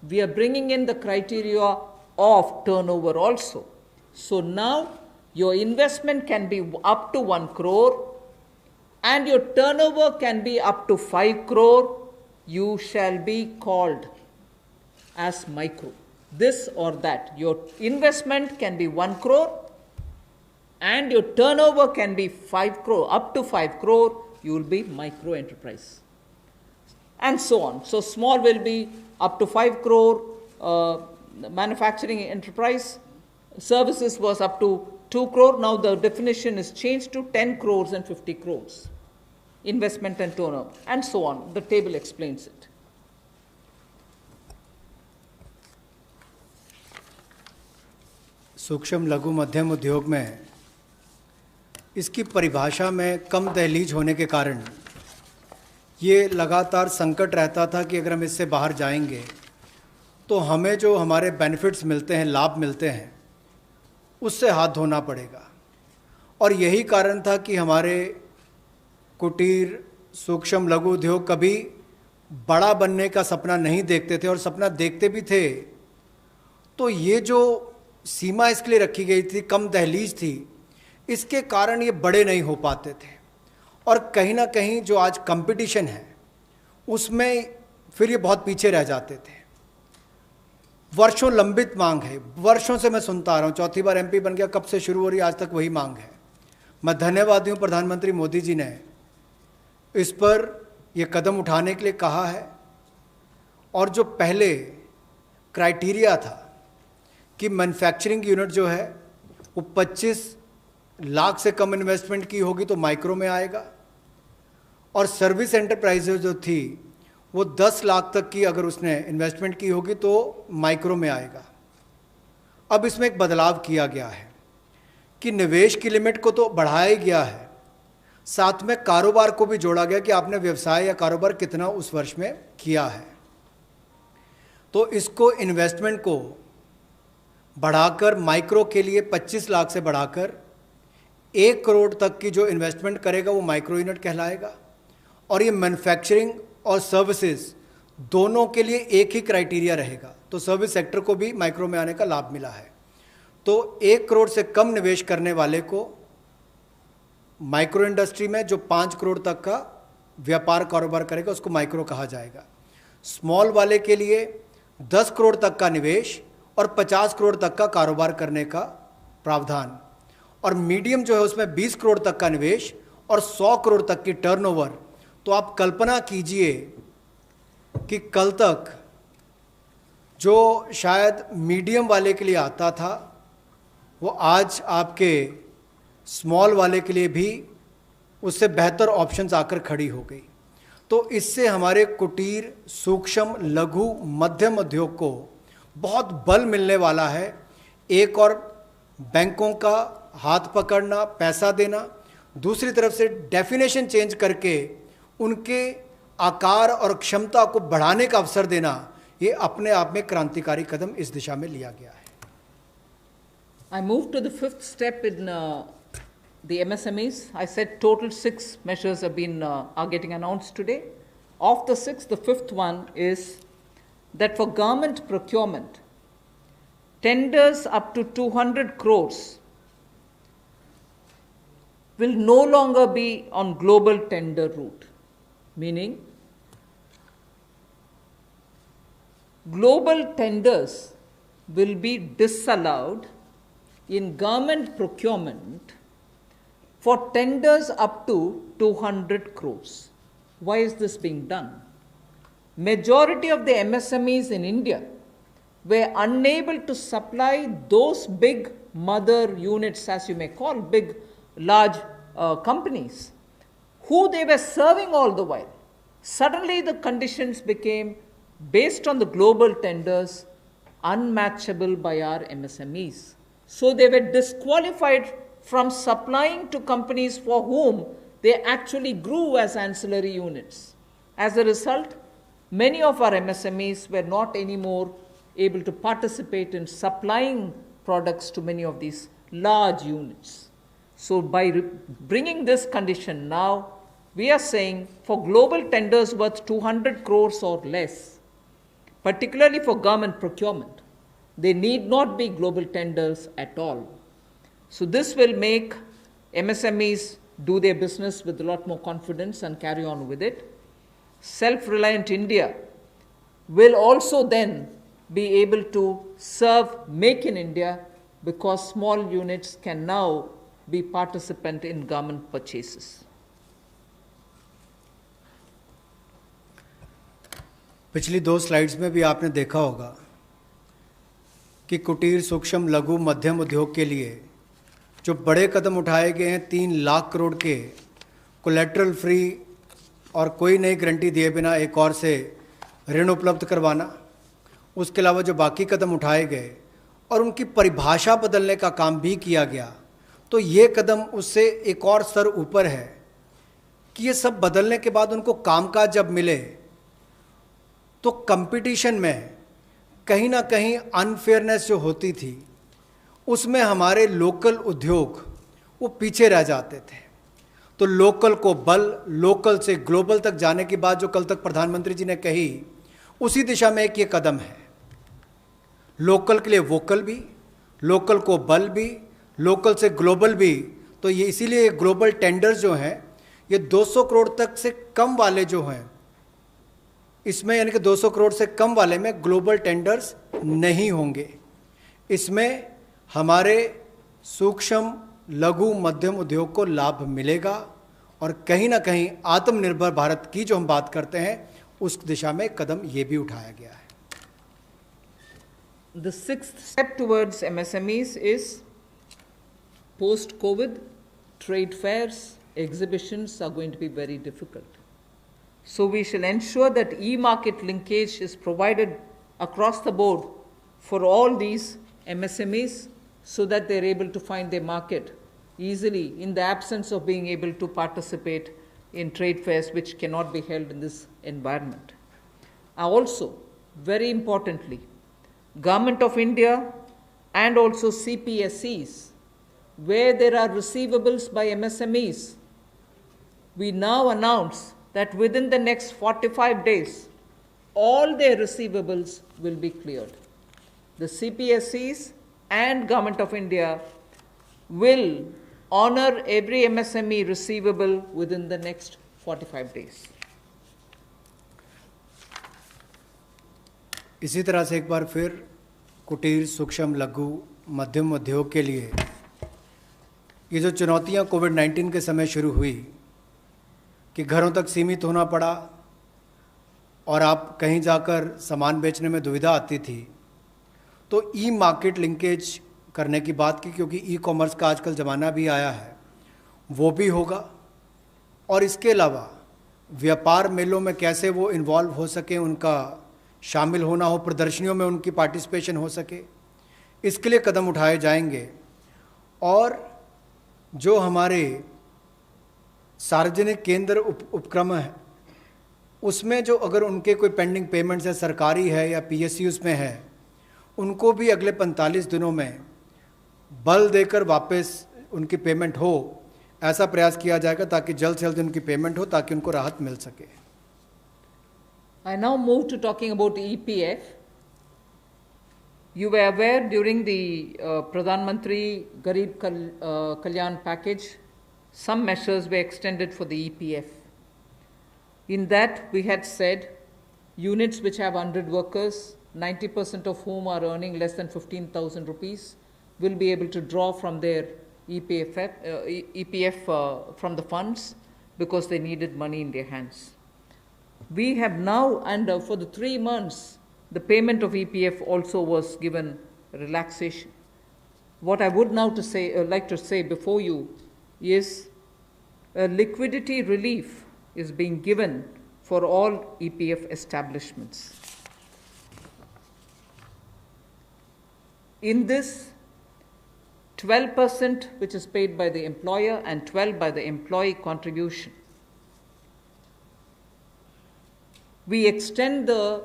we are bringing in the criteria of turnover also. So now your investment can be up to 1 crore and your turnover can be up to 5 crore. You shall be called as micro. This or that. Your investment can be 1 crore and your turnover can be 5 crore, up to 5 crore, you will be micro enterprise. And so on. So small will be up to 5 crore, manufacturing enterprise. Services was up to 2 crore. Now the definition is changed to 10 crores and 50 crores. Investment and turnover, and so on. The table explains it. सूक्ष्म लघु मध्यम उद्योग में इसकी परिभाषा में कम दहलीज होने के कारण ये लगातार संकट रहता था कि अगर हम इससे बाहर जाएंगे तो हमें जो हमारे बेनिफिट्स मिलते हैं, लाभ मिलते हैं, उससे हाथ धोना पड़ेगा। और यही कारण था कि हमारे कुटीर सूक्ष्म लघु उद्योग कभी बड़ा बनने का सपना नहीं देखते थे, और सपना देखते भी थे तो ये जो सीमा इसके लिए रखी गई थी, कम दहलीज थी, इसके कारण ये बड़े नहीं हो पाते थे। और कहीं ना कहीं जो आज कंपटीशन है उसमें फिर ये बहुत पीछे रह जाते थे। वर्षों लंबित मांग है, वर्षों से मैं सुनता आ रहा हूँ, चौथी बार एमपी बन गया, कब से शुरू हो रही, आज तक वही मांग है। मैं धन्यवादी हूँ प्रधानमंत्री मोदी जी ने इस पर ये कदम उठाने के लिए कहा है। और जो पहले क्राइटेरिया था कि मैन्युफैक्चरिंग यूनिट जो है वो 25 लाख से कम इन्वेस्टमेंट की होगी तो माइक्रो में आएगा, और सर्विस एंटरप्राइजेज जो थी वो 10 लाख तक की अगर उसने इन्वेस्टमेंट की होगी तो माइक्रो में आएगा। अब इसमें एक बदलाव किया गया है कि निवेश की लिमिट को तो बढ़ाया ही गया है, साथ में कारोबार को भी जोड़ा गया कि आपने व्यवसाय या कारोबार कितना उस वर्ष में किया है। तो इसको इन्वेस्टमेंट को बढ़ाकर माइक्रो के लिए 25 लाख से बढ़ाकर 1 करोड़ तक की जो इन्वेस्टमेंट करेगा वो माइक्रो यूनिट कहलाएगा। और ये मैन्युफैक्चरिंग और सर्विसेज दोनों के लिए एक ही क्राइटेरिया रहेगा, तो सर्विस सेक्टर को भी माइक्रो में आने का लाभ मिला है। तो 1 करोड़ से कम निवेश करने वाले को माइक्रो इंडस्ट्री में जो 5 करोड़ तक का व्यापार कारोबार करेगा उसको माइक्रो कहा जाएगा। स्मॉल वाले के लिए 10 करोड़ तक का निवेश और 50 करोड़ तक का कारोबार करने का प्रावधान, और मीडियम जो है उसमें 20 करोड़ तक का निवेश और 100 करोड़ तक की टर्नओवर। तो आप कल्पना कीजिए कि कल तक जो शायद मीडियम वाले के लिए आता था वो आज आपके स्मॉल वाले के लिए भी उससे बेहतर ऑप्शंस आकर खड़ी हो गई। तो इससे हमारे कुटीर सूक्ष्म लघु मध्यम उद्योग को बहुत बल मिलने वाला है। एक और बैंकों का हाथ पकड़ना, पैसा देना, दूसरी तरफ से डेफिनेशन चेंज करके उनके आकार और क्षमता को बढ़ाने का अवसर देना, ये अपने आप में क्रांतिकारी कदम इस दिशा में लिया गया है। I move to the fifth step in the MSMEs. I said total 6 measures have been are getting announced today. Of the 6, the fifth one is that for government procurement, tenders up to 200 crores will no longer be on global tender route, meaning global tenders will be disallowed in government procurement for tenders up to 200 crores. Why is this being done? Majority of the MSMEs in India were unable to supply those big mother units, as you may call, big, large companies, who they were serving all the while. Suddenly the conditions became, based on the global tenders, unmatchable by our MSMEs. So they were disqualified from supplying to companies for whom they actually grew as ancillary units. As a result, many of our MSMEs were not anymore able to participate in supplying products to many of these large units. So by bringing this condition now, we are saying for global tenders worth 200 crores or less, particularly for government procurement, they need not be global tenders at all. So this will make MSMEs do their business with a lot more confidence and carry on with it. Self-reliant India will also then be able to serve Make in India, because small units can now be participant in government purchases. पिछली 2 slides में भी आपने देखा होगा कि कुटीर, सूक्ष्म, लघु, मध्यम उद्योग के लिए जो बड़े कदम उठाए गए हैं, 3 लाख करोड़ के कोलेटरल फ्री और कोई नई गारंटी दिए बिना एक और से ऋण उपलब्ध करवाना, उसके अलावा जो बाकी कदम उठाए गए और उनकी परिभाषा बदलने का काम भी किया गया, तो ये कदम उससे एक और स्तर ऊपर है कि ये सब बदलने के बाद उनको कामकाज जब मिले तो कंपटीशन में कहीं ना कहीं अनफेयरनेस जो होती थी उसमें हमारे लोकल उद्योग वो पीछे रह जाते थे। तो लोकल को बल, लोकल से ग्लोबल तक जाने की बात जो कल तक प्रधानमंत्री जी ने कही, उसी दिशा में एक ये कदम है। लोकल के लिए वोकल भी, लोकल को बल भी, लोकल से ग्लोबल भी। तो ये इसीलिए ग्लोबल टेंडर्स जो हैं ये 200 करोड़ तक से कम वाले जो हैं, इसमें यानी कि 200 करोड़ से कम वाले में ग्लोबल टेंडर्स नहीं होंगे। इसमें हमारे सूक्ष्म, लघु, मध्यम उद्योग को लाभ मिलेगा और कहीं ना कहीं आत्मनिर्भर भारत की जो हम बात करते हैं उस दिशा में कदम ये भी उठाया गया है। The sixth step towards MSMEs is post-COVID, trade fairs, exhibitions are going to be very difficult. So we shall ensure that e-market linkage is provided across the board for all these MSMEs so that they're able to find their market easily in the absence of being able to participate in trade fairs which cannot be held in this environment. Also, very importantly, Government of India and also CPSEs, where there are receivables by MSMEs, we now announce that within the next 45 days, all their receivables will be cleared. The CPSEs and Government of India will honor every MSME receivable within the next 45 days. इसी तरह से एक बार फिर कुटीर, सूक्ष्म, लघु, मध्यम उद्योग के लिए ये जो चुनौतियां कोविड-19 के समय शुरू हुई कि घरों तक सीमित होना पड़ा और आप कहीं जाकर सामान बेचने में दुविधा आती थी, तो ई मार्केट लिंकेज करने की बात की, क्योंकि ई कॉमर्स का आजकल ज़माना भी आया है, वो भी होगा। और इसके अलावा व्यापार मेलों में कैसे वो इन्वॉल्व हो सके, उनका शामिल होना हो, प्रदर्शनियों में उनकी पार्टिसिपेशन हो सके, इसके लिए कदम उठाए जाएंगे। और जो हमारे सार्वजनिक केंद्र उपक्रम है उसमें जो अगर उनके कोई पेंडिंग पेमेंट्स है, सरकारी है या PSUs में है, उनको भी अगले 45 दिनों में बल देकर वापस उनकी पेमेंट हो, ऐसा प्रयास किया जाएगा ताकि जल्द से जल्द उनकी पेमेंट हो, ताकि उनको राहत मिल सके। I now move to talking about EPF. You were aware during the Pradhan Mantri Garib Kalyan package, some measures were extended for the EPF. In that, we had said units which have 100 workers, 90% of whom are earning less than 15,000 rupees, will be able to draw from their EPF from the funds because they needed money in their hands. We have now, and for the 3 months, the payment of EPF also was given relaxation. What I would now like to say before you is a liquidity relief is being given for all EPF establishments. In this, 12% which is paid by the employer and 12% by the employee contribution. we extend the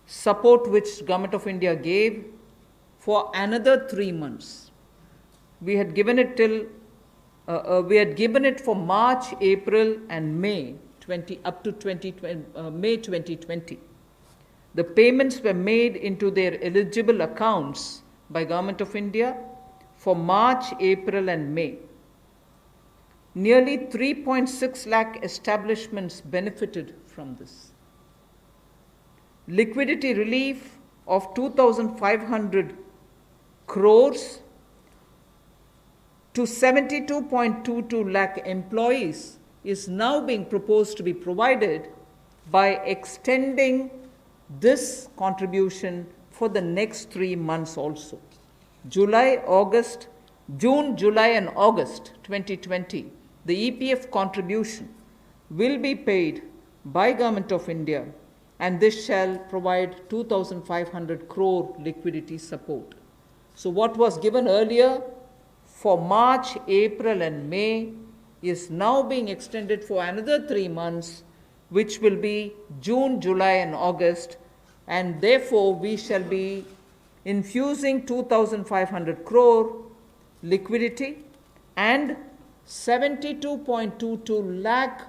support which Government of India gave for another 3 months. We had given it for March, April, and May 2020. The payments were made into their eligible accounts by Government of India for March, April, and May. Nearly 3.6 lakh establishments benefited from this. Liquidity relief of 2,500 crores to 72.22 lakh employees is now being proposed to be provided by extending this contribution for the next 3 months also. June, July, and August 2020, the EPF contribution will be paid by Government of India, and this shall provide 2,500 crore liquidity support. So what was given earlier for March, April, and May is now being extended for another 3 months, which will be June, July, and August, and therefore we shall be infusing 2,500 crore liquidity, and 72.22 lakh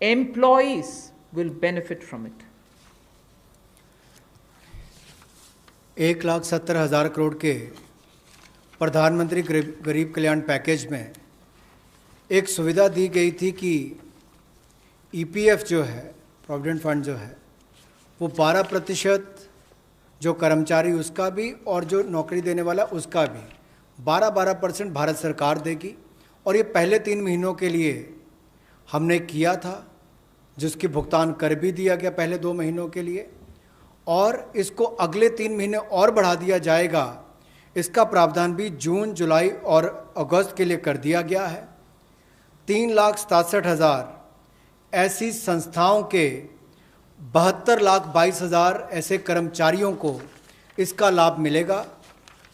employees will benefit from it. 1,70,000 crore के प्रधानमंत्री गरीब कल्याण package में एक सुविधा दी गई थी कि EPF जो है, प्रोविडेंट फंड जो है, वो 12% जो कर्मचारी उसका भी और जो नौकरी देने वाला उसका भी 12% भारत सरकार देगी। और ये पहले 3 महीनों के लिए हमने किया था, जिसकी भुगतान कर भी दिया गया पहले 2 महीनों के लिए, और इसको अगले 3 महीने और बढ़ा दिया जाएगा। इसका प्रावधान भी जून, जुलाई और अगस्त के लिए कर दिया गया है। 3,67,000 ऐसी संस्थाओं के 72,22,000 ऐसे कर्मचारियों को इसका लाभ मिलेगा,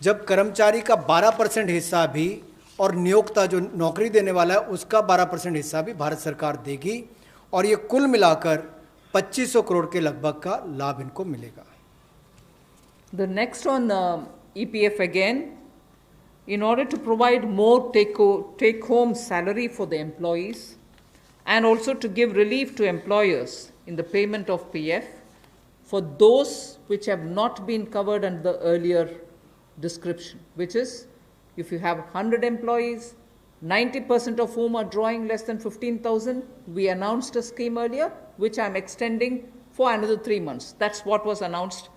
जब कर्मचारी का 12% हिस्सा भी और नियोक्ता जो नौकरी देने वाला है उसका 12% हिस्सा भी भारत सरकार देगी, और ये कुल मिलाकर 2,500 करोड़ के लगभग का लाभ इनको मिलेगा। The next on EPF again, in order to provide more take-home salary for the employees and also to give relief to employers in the payment of PF for those which have not been covered under the earlier description, which is if you have 100 employees, 90% of whom are drawing less than 15,000, we announced a scheme earlier, which I'm extending for another 3 months. That's what was announced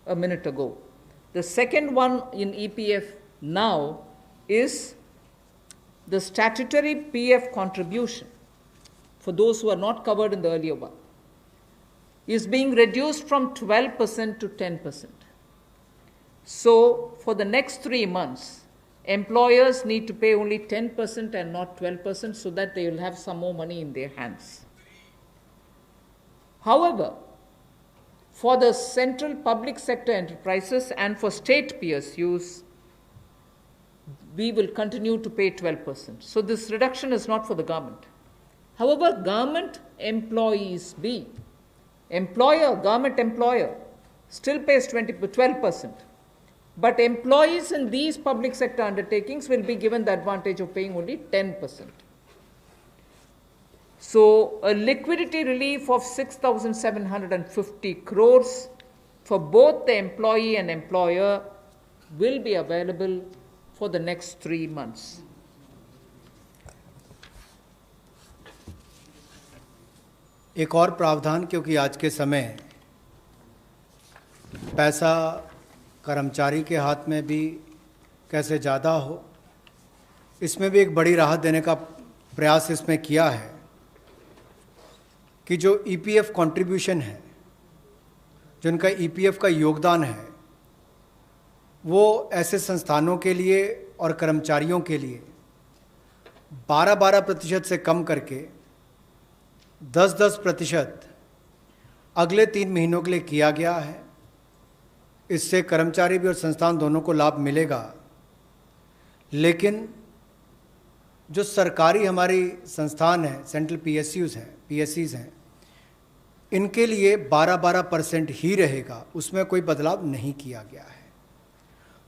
a minute ago. The second one in EPF now is the statutory PF contribution for those who are not covered in the earlier one is being reduced from 12% to 10%. So for the next 3 months, employers need to pay only 10% and not 12% so that they will have some more money in their hands. However, for the central public sector enterprises and for state PSUs, we will continue to pay 12%. So this reduction is not for the government. However, government employees government employer still pays 12%. But employees in these public sector undertakings will be given the advantage of paying only 10%. So a liquidity relief of 6,750 crores for both the employee and employer will be available for the next 3 months. एक और प्रावधान, क्योंकि आज के समय पैसा कर्मचारी के हाथ में भी कैसे ज़्यादा हो, इसमें भी एक बड़ी राहत देने का प्रयास इसमें किया है कि जो ईपीएफ कंट्रीब्यूशन है, जो उनका ईपीएफ का योगदान है, वो ऐसे संस्थानों के लिए और कर्मचारियों के लिए 12% से कम करके 10% अगले 3 महीनों के लिए किया गया है। इससे कर्मचारी भी और संस्थान दोनों को लाभ मिलेगा। लेकिन जो सरकारी हमारी संस्थान है, सेंट्रल पीएससीज हैं, इनके लिए 12% ही रहेगा, उसमें कोई बदलाव नहीं किया गया है।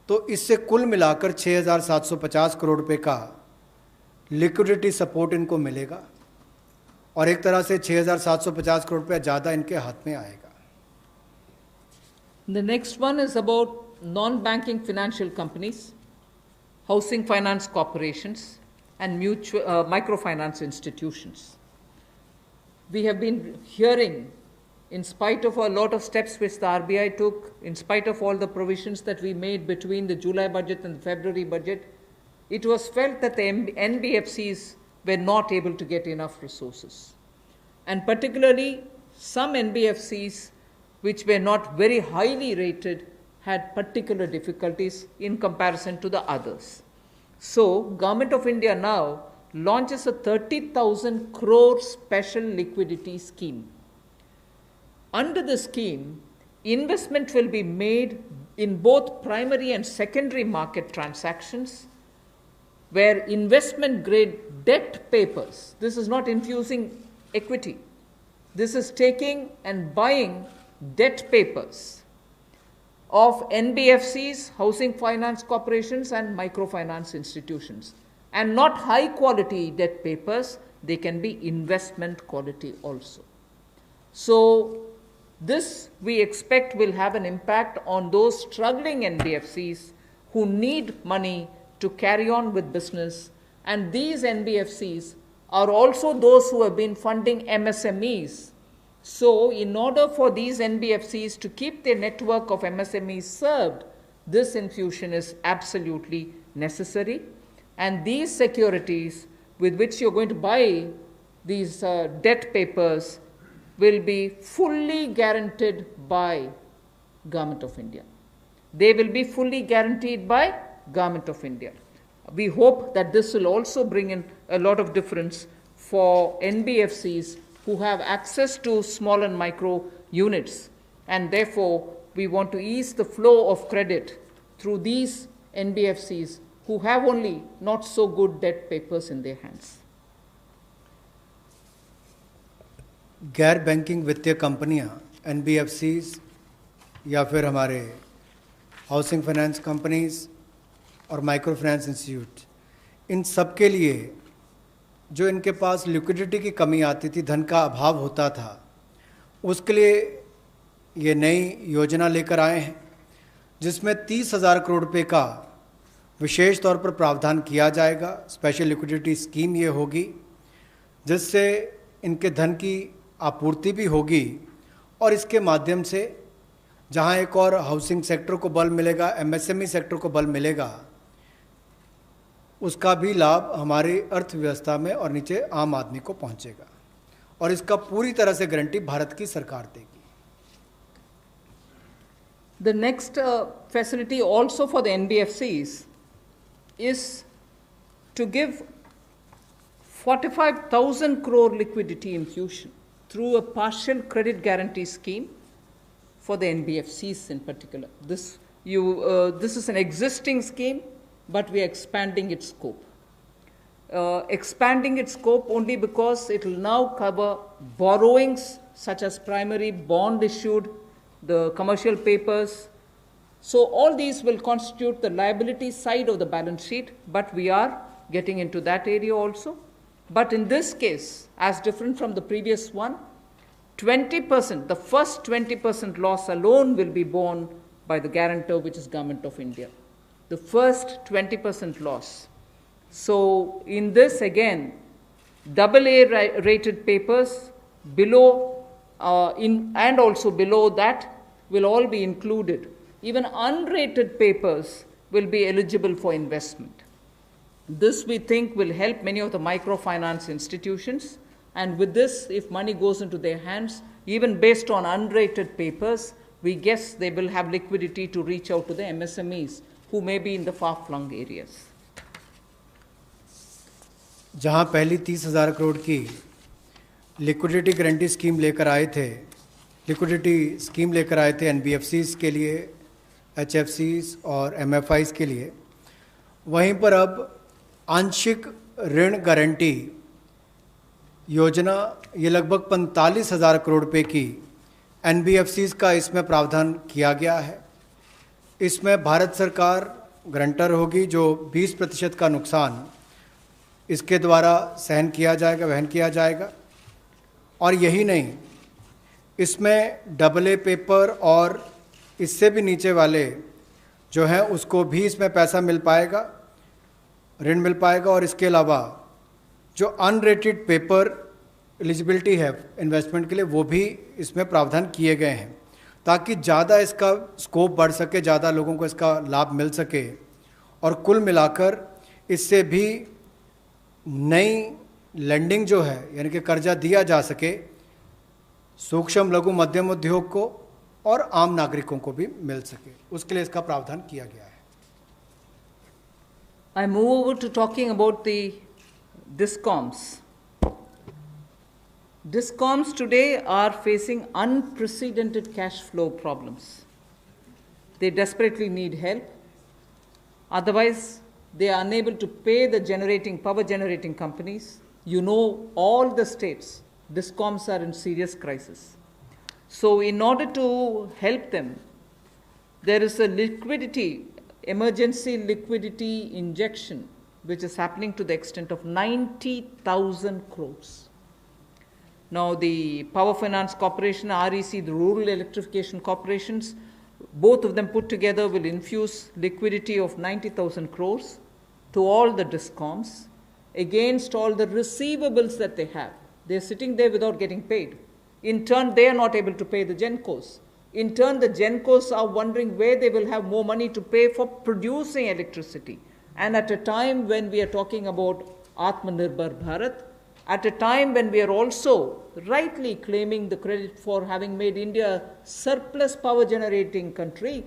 तो इससे कुल मिलाकर 6,750 करोड़ रुपए का लिक्विडिटी सपोर्ट इनको मिलेगा और एक तरह से 6,750 करोड़ रुपये ज़्यादा इनके हाथ में आएगा। The next one is about non-banking financial companies, housing finance corporations, and microfinance institutions. We have been hearing, in spite of a lot of steps which the RBI took, in spite of all the provisions that we made between the July budget and the February budget, it was felt that the NBFCs were not able to get enough resources. And particularly, some NBFCs which were not very highly rated had particular difficulties in comparison to the others. So, Government of India now launches a 30,000 crore special liquidity scheme. Under the scheme, investment will be made in both primary and secondary market transactions, where investment grade debt papers, this is not infusing equity, this is taking and buying debt papers of NBFCs, housing finance corporations, and microfinance institutions. And not high quality debt papers, they can be investment quality also. So, this we expect will have an impact on those struggling NBFCs who need money to carry on with business. And these NBFCs are also those who have been funding MSMEs. So, in order for these NBFCs to keep their network of MSMEs served, this infusion is absolutely necessary. And these securities with which you're going to buy these debt papers will be fully guaranteed by Government of India. They will be fully guaranteed by Government of India. We hope that this will also bring in a lot of difference for NBFCs who have access to small and micro units, and therefore we want to ease the flow of credit through these NBFCs who have only not so good debt papers in their hands. गैर banking वित्तीय कंपनियां, NBFCs या फिर हमारे housing finance companies और micro finance institute, इन सब के लिए जो इनके पास लिक्विडिटी की कमी आती थी, धन का अभाव होता था, उसके लिए ये नई योजना लेकर आए हैं जिसमें 30,000 करोड़ रुपये का विशेष तौर पर प्रावधान किया जाएगा। स्पेशल लिक्विडिटी स्कीम ये होगी जिससे इनके धन की आपूर्ति भी होगी और इसके माध्यम से जहां एक और हाउसिंग सेक्टर को बल मिलेगा, MSME सेक्टर को बल मिलेगा, उसका भी लाभ हमारी अर्थव्यवस्था में और नीचे आम आदमी को पहुंचेगा और इसका पूरी तरह से गारंटी भारत की सरकार देगी। The next facility also for the NBFCs is to give 45,000 crore liquidity infusion through a partial credit guarantee scheme for the NBFCs in particular. This is an existing scheme, but we are expanding its scope. Expanding its scope only because it will now cover borrowings such as primary, bond issued, the commercial papers. So all these will constitute the liability side of the balance sheet, but we are getting into that area also. But in this case, as different from the previous one, 20%, the first 20% loss alone will be borne by the guarantor, which is Government of India. The first 20% loss. So in this again, AA rated papers below and also below that will all be included. Even unrated papers will be eligible for investment. This we think will help many of the microfinance institutions, and with this, if money goes into their hands, even based on unrated papers, we guess they will have liquidity to reach out to the MSMEs who may be in the far-flung areas. जहां पहली 30,000 करोड़ की liquidity guarantee scheme लेकर आए थे, NBFCs के लिए, HFCs और MFIs के लिए, वहीं पर अब आंशिक ऋण गारंटी योजना, ये लगभग 45,000 करोड़ रुपए की NBFCs का इसमें प्रावधान किया गया है। इसमें भारत सरकार गारंटर होगी, जो 20% का नुकसान इसके द्वारा सहन किया जाएगा, वहन किया जाएगा। और यही नहीं, इसमें AA पेपर और इससे भी नीचे वाले जो हैं उसको भी इसमें पैसा मिल पाएगा, ऋण मिल पाएगा। और इसके अलावा जो अनरेटेड पेपर एलिजिबिलिटी है इन्वेस्टमेंट के लिए, वो भी इसमें प्रावधान किए गए हैं, ताकि ज़्यादा इसका स्कोप बढ़ सके, ज़्यादा लोगों को इसका लाभ मिल सके। और कुल मिलाकर इससे भी नई लेंडिंग जो है, यानी कि कर्जा दिया जा सके सूक्ष्म लघु मध्यम उद्योग को और आम नागरिकों को भी मिल सके, उसके लिए इसका प्रावधान किया गया है। I move over to talking about the DISCOMs. DISCOMs today are facing unprecedented cash flow problems. They desperately need help. Otherwise, they are unable to pay the power generating companies. You know, all the states, DISCOMs are in serious crisis. So in order to help them, there is a emergency liquidity injection, which is happening to the extent of 90,000 crores. Now the Power Finance Corporation, REC, the Rural Electrification Corporations, both of them put together will infuse liquidity of 90,000 crores to all the DISCOMs against all the receivables that they have. They're sitting there without getting paid. In turn, they are not able to pay the GENCOs. In turn, the GENCOs are wondering where they will have more money to pay for producing electricity. And at a time when we are talking about Atmanirbhar Bharat, at a time when we are also rightly claiming the credit for having made India a surplus power generating country,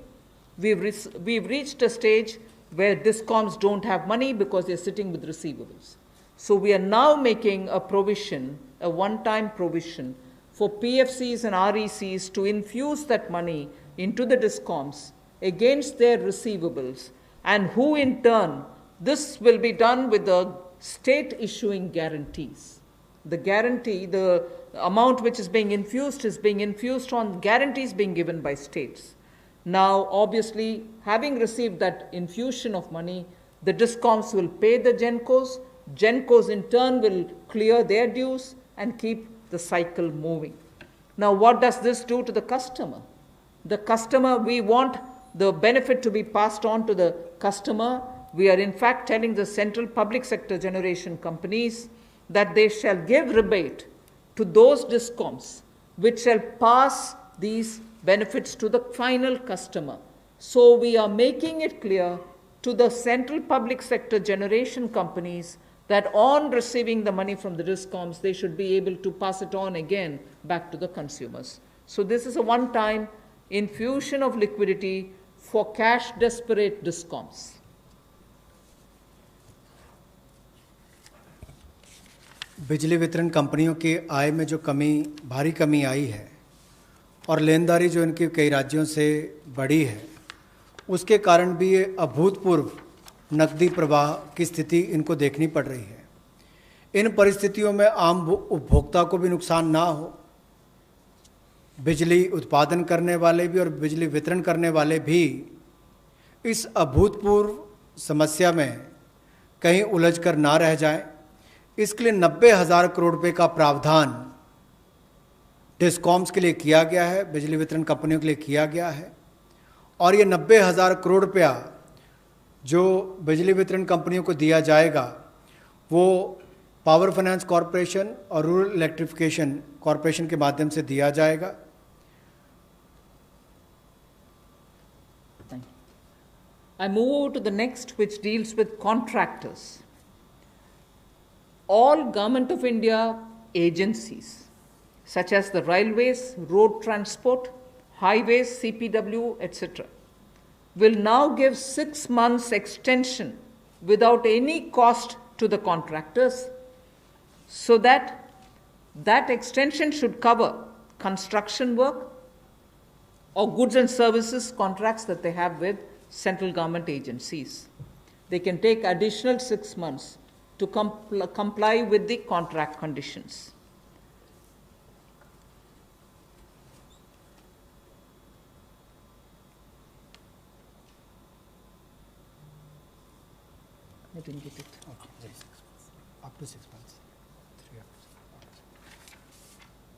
we've reached a stage where DISCOMs don't have money because they're sitting with receivables. So we are now making a provision, a one-time provision, for PFCs and RECs to infuse that money into the DISCOMs against their receivables, and who in turn, this will be done with the state issuing guarantees. The guarantee, the amount which is being infused on guarantees being given by states. Now, obviously, having received that infusion of money, the DISCOMs will pay the GENCOs. GENCOs in turn will clear their dues and keep the cycle moving. Now, what does this do to the customer? The customer, we want the benefit to be passed on to the customer. We are in fact telling the central public sector generation companies that they shall give rebate to those DISCOMs which shall pass these benefits to the final customer. So we are making it clear to the central public sector generation companies that on receiving the money from the DISCOMs, they should be able to pass it on again back to the consumers. So this is a one-time infusion of liquidity for cash-desperate DISCOMs. बिजली वितरण कंपनियों की आय में जो भारी कमी आई है और लेनदारी जो इनके कई राज्यों से बढ़ी है, उसके कारण भी ये अभूतपूर्व नकदी प्रवाह की स्थिति इनको देखनी पड़ रही है। इन परिस्थितियों में आम उपभोक्ता को भी नुकसान ना हो, बिजली उत्पादन करने वाले भी और बिजली वितरण करने वाले भी इस अभूतपूर्व समस्या में कहीं उलझ कर ना रह जाएं, इसके लिए 90,000 करोड़ रुपए का प्रावधान डिस्कॉम्स के लिए किया गया है, बिजली वितरण कंपनियों के लिए किया गया है। और ये 90,000 करोड़ रुपया जो बिजली वितरण कंपनियों को दिया जाएगा वो पावर फाइनेंस कॉरपोरेशन और रूरल इलेक्ट्रिफिकेशन कॉरपोरेशन के माध्यम से दिया जाएगा। I move over to the next, which deals with contractors. All Government of India agencies, such as the railways, road transport, highways, CPW, etc., will now give 6 months extension without any cost to the contractors, so that extension should cover construction work or goods and services contracts that they have with central government agencies. They can take additional 6 months to comply with the contract conditions. I didn't get it. Up to 6 months.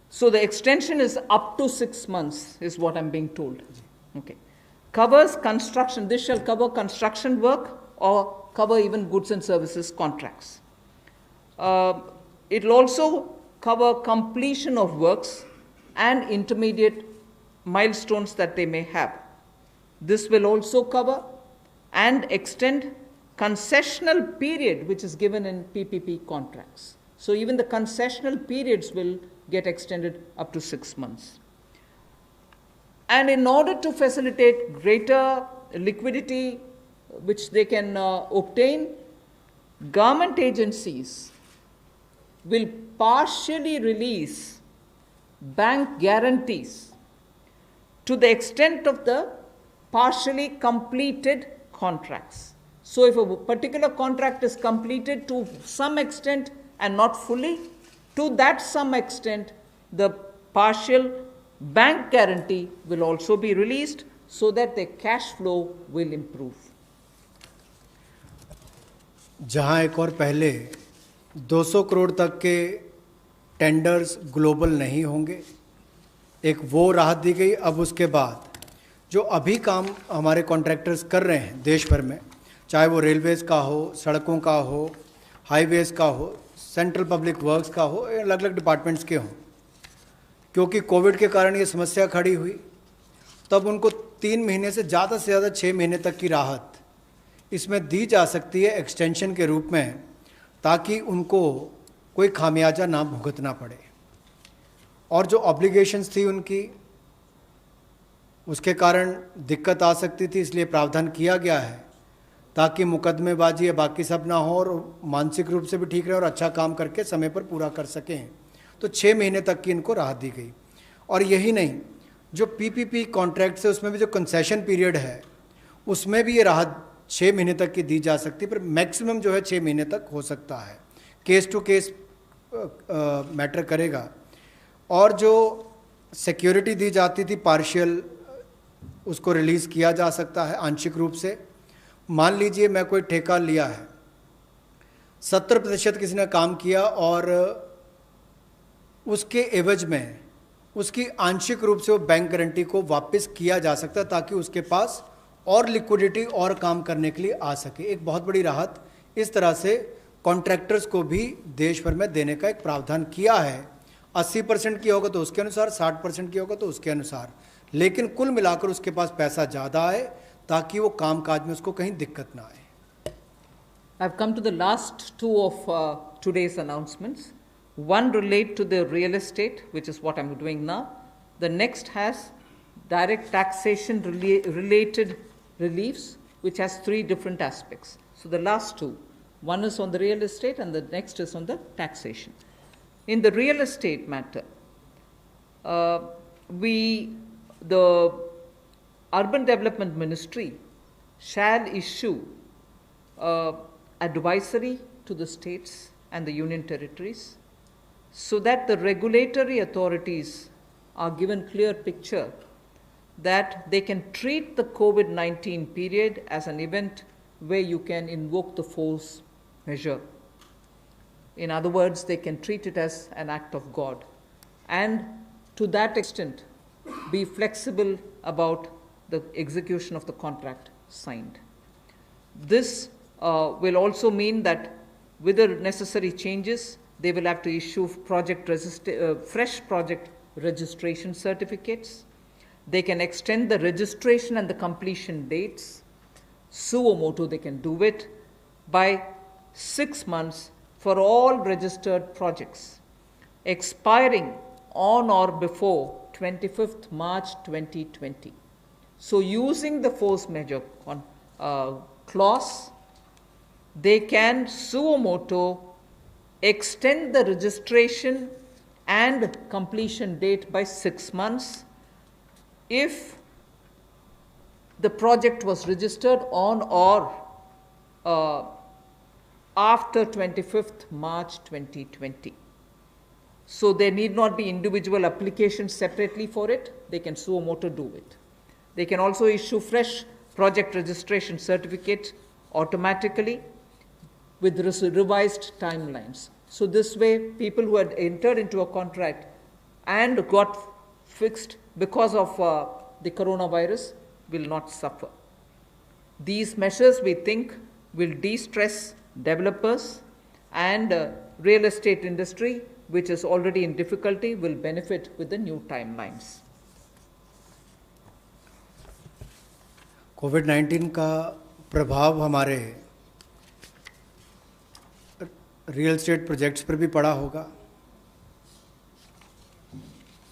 So the extension is up to 6 months, is what I'm being told. Okay. Covers construction. This shall cover construction work or cover even goods and services contracts. It will also cover completion of works and intermediate milestones that they may have. This will also cover and extend concessional period which is given in PPP contracts. So even the concessional periods will get extended up to 6 months. And in order to facilitate greater liquidity which they can obtain, government agencies will partially release bank guarantees to the extent of the partially completed contracts. So if a particular contract is completed to some extent and not fully, to that some extent, the partial bank guarantee will also be released so that the cash flow will improve. जहां एक और पहले 200 करोड़ तक के tenders global नहीं होंगे, एक वो राहत दी गई। अब उसके बाद जो अभी काम हमारे कॉन्ट्रैक्टर्स कर रहे हैं देश भर में, चाहे वो रेलवेज़ का हो, सड़कों का हो, हाईवेज़ का हो, सेंट्रल पब्लिक वर्क्स का हो, अलग अलग डिपार्टमेंट्स के हों, क्योंकि कोविड के कारण ये समस्या खड़ी हुई, तब उनको 3 महीने से ज़्यादा 6 महीने तक की राहत इसमें दी जा सकती है एक्सटेंशन के रूप में, ताकि उनको कोई खामियाजा ना भुगतना पड़े। और जो ऑब्लिगेशंस थी उनकी, उसके कारण दिक्कत आ सकती थी, इसलिए प्रावधान किया गया है ताकि मुकदमेबाजी या बाकी सब ना हो और मानसिक रूप से भी ठीक रहे और अच्छा काम करके समय पर पूरा कर सकें। तो 6 महीने तक की इनको राहत दी गई। और यही नहीं, जो पीपीपी कॉन्ट्रैक्ट्स है उसमें भी जो कंसेशन पीरियड है उसमें भी ये राहत 6 महीने तक की दी जा सकती है, पर मैक्सिमम जो है 6 महीने तक हो सकता है। केस टू केस मैटर करेगा। और जो सिक्योरिटी दी जाती थी पार्शियल, उसको रिलीज़ किया जा सकता है आंशिक रूप से। मान लीजिए मैं कोई ठेका लिया है, 70% किसी ने काम किया और उसके एवज में उसकी आंशिक रूप से वो बैंक गारंटी को वापस किया जा सकता है, ताकि उसके पास और लिक्विडिटी और काम करने के लिए आ सके। एक बहुत बड़ी राहत इस तरह से कॉन्ट्रैक्टर्स को भी देश भर में देने का एक प्रावधान किया है। 80% की होगा तो उसके अनुसार, 60% की होगा तो उसके अनुसार, लेकिन कुल मिलाकर उसके पास पैसा ज़्यादा आए ताकि वो काम काज में उसको कहीं दिक्कत ना आए। I've come to the last two of today's announcements. One relate to the real estate, which is what I'm doing now. The next has direct taxation related reliefs, which has 3 different aspects. So the last two, one is on the real estate and the next is on the taxation. In the real estate matter, the Urban Development Ministry shall issue advisory to the states and the union territories so that the regulatory authorities are given clear picture that they can treat the COVID-19 period as an event where you can invoke the force measure. In other words, they can treat it as an act of God, and to that extent be flexible about the execution of the contract signed. This will also mean that with the necessary changes, they will have to issue fresh project registration certificates. They can extend the registration and the completion dates. Suo motu, they can do it by 6 months for all registered projects, expiring on or before 25th March 2020. So using the force measure clause, they can suo motu extend the registration and completion date by 6 months if the project was registered on or after 25th March 2020. So there need not be individual applications separately for it. They can suo motu do it. They can also issue fresh project registration certificates automatically with revised timelines. So this way, people who had entered into a contract and got fixed because of the coronavirus will not suffer. These measures, we think, will de-stress developers, and real estate industry, which is already in difficulty, will benefit with the new timelines. कोविड-19 का प्रभाव हमारे real estate projects पर भी पड़ा होगा,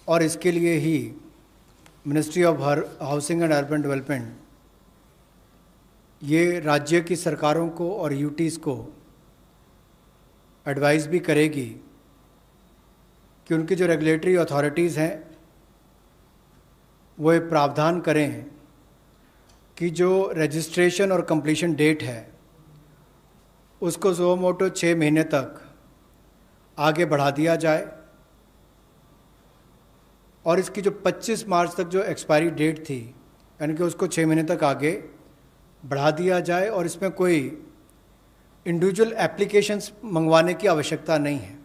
और इसके लिए ही ministry of housing and urban development ये राज्य की सरकारों को और यूटीज़ को एडवाइस भी करेगी कि उनकी जो रेगुलेटरी अथॉरिटीज़ हैं वो ये प्रावधान करें कि जो रजिस्ट्रेशन और कंप्लीशन डेट है उसको ज़ो मोटो 6 महीने तक आगे बढ़ा दिया जाए, और इसकी जो 25 मार्च तक जो एक्सपायरी डेट थी यानी कि उसको 6 महीने तक आगे बढ़ा दिया जाए, और इसमें कोई इंडिविजुअल एप्लीकेशंस मंगवाने की आवश्यकता नहीं है।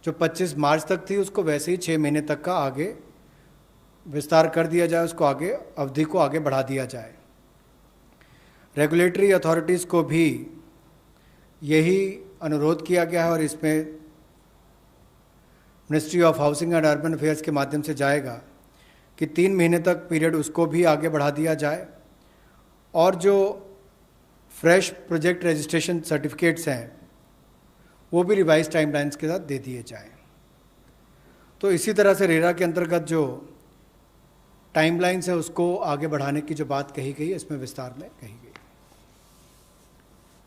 जो 25 मार्च तक थी उसको वैसे ही 6 महीने तक का आगे विस्तार कर दिया जाए, उसको आगे अवधि को आगे बढ़ा दिया जाए। रेगुलेटरी अथॉरिटीज़ को भी यही अनुरोध किया गया है, और इसमें ministry of housing and urban affairs के माध्यम से जाएगा कि 3 महीने तक पीरियड उसको भी आगे बढ़ा दिया जाए, और जो फ्रेश प्रोजेक्ट रजिस्ट्रेशन सर्टिफिकेट्स हैं वो भी रिवाइज टाइमलाइंस के साथ दे दिए जाएं। तो इसी तरह से रेरा के अंतर्गत जो टाइमलाइंस है उसको आगे बढ़ाने की जो बात कही गई इसमें विस्तार में कही गई।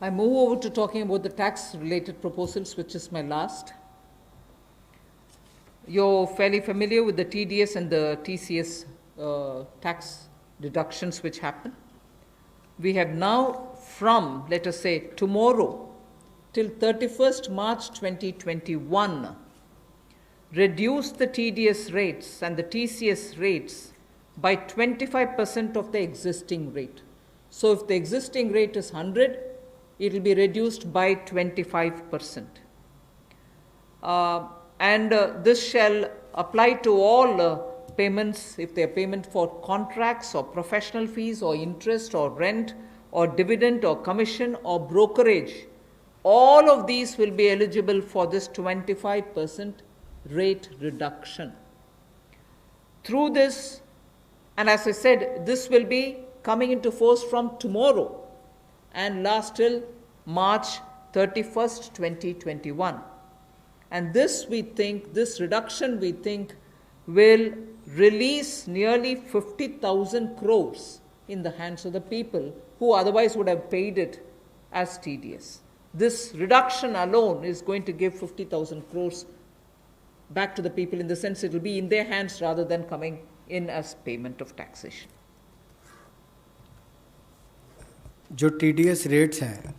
I move over to talking about the tax-related proposals, which is my last. You're fairly familiar with the TDS and the TCS tax deductions which happen. We have now, from, let us say, tomorrow till 31st March 2021, reduced the TDS rates and the TCS rates by 25% of the existing rate. So if the existing rate is 100, it will be reduced by 25%. This shall apply to all payments, if they are payment for contracts or professional fees or interest or rent or dividend or commission or brokerage. All of these will be eligible for this 25% rate reduction. Through this, and as I said, this will be coming into force from tomorrow and last till March 31st, 2021. And this we think, this reduction we think will release nearly 50,000 crores in the hands of the people who otherwise would have paid it as TDS. This reduction alone is going to give 50,000 crores back to the people, in the sense it will be in their hands rather than coming in as payment of taxation. जो TDS rates हैं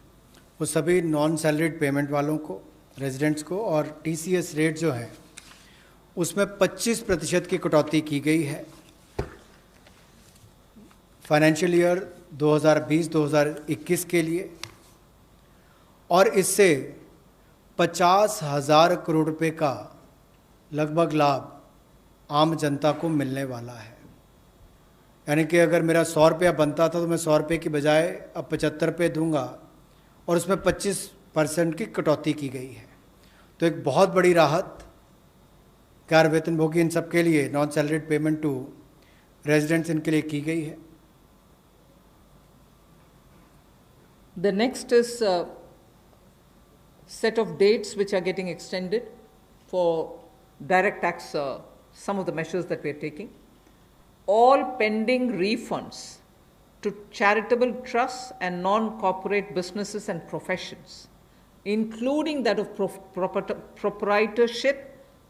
वो सभी non salaried payment वालों को, residents को, और TCS rate जो है उसमें 25% की कटौती की गई है फाइनेंशियल ईयर 2020-2021 के लिए, और इससे 50,000 करोड़ रुपए का लगभग लाभ आम जनता को मिलने वाला है। यानी कि अगर मेरा 100 रुपया बनता था तो मैं 100 रुपये की बजाय अब 75 रुपये दूंगा, और उसमें 25% की कटौती की गई है। तो एक बहुत बड़ी राहत गैर वेतनभोगी इन सब के लिए, non salaried payment to residents, इनके लिए की गई है। The next is a set of dates which are getting extended for direct tax, some of the measures that we are taking. All pending refunds to charitable trusts and non-corporate businesses and professions, including that of proprietorship,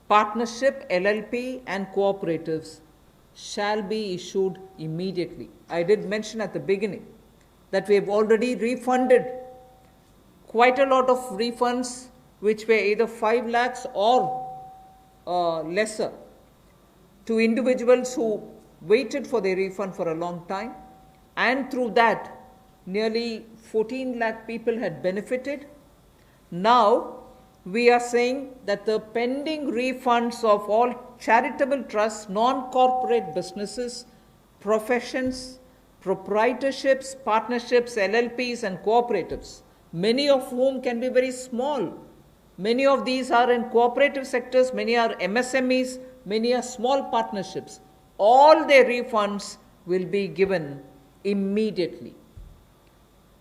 partnership, LLP and cooperatives, shall be issued immediately. I did mention at the beginning that we have already refunded quite a lot of refunds which were either 5 lakhs or lesser to individuals who waited for their refund for a long time, and through that nearly 14 lakh people had benefited. Now, we are saying that the pending refunds of all charitable trusts, non-corporate businesses, professions, proprietorships, partnerships, LLPs and cooperatives, many of whom can be very small. Many of these are in cooperative sectors, many are MSMEs, many are small partnerships. All their refunds will be given immediately,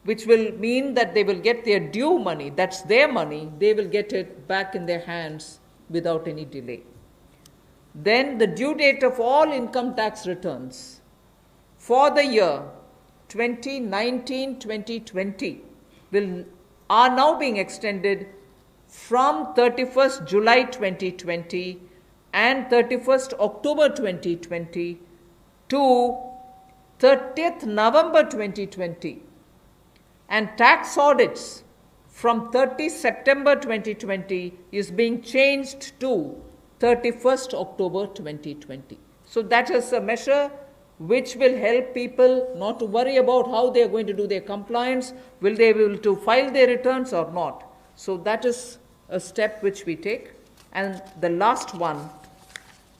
which will mean that they will get their due money, that's their money, they will get it back in their hands without any delay. Then the due date of all income tax returns for the year 2019-2020 are now being extended from 31st July 2020 and 31st October 2020 to 30th November 2020. And tax audits from 30 September 2020 is being changed to 31st October 2020. So that is a measure which will help people not to worry about how they are going to do their compliance, will they be able to file their returns or not. So that is a step which we take. And the last one,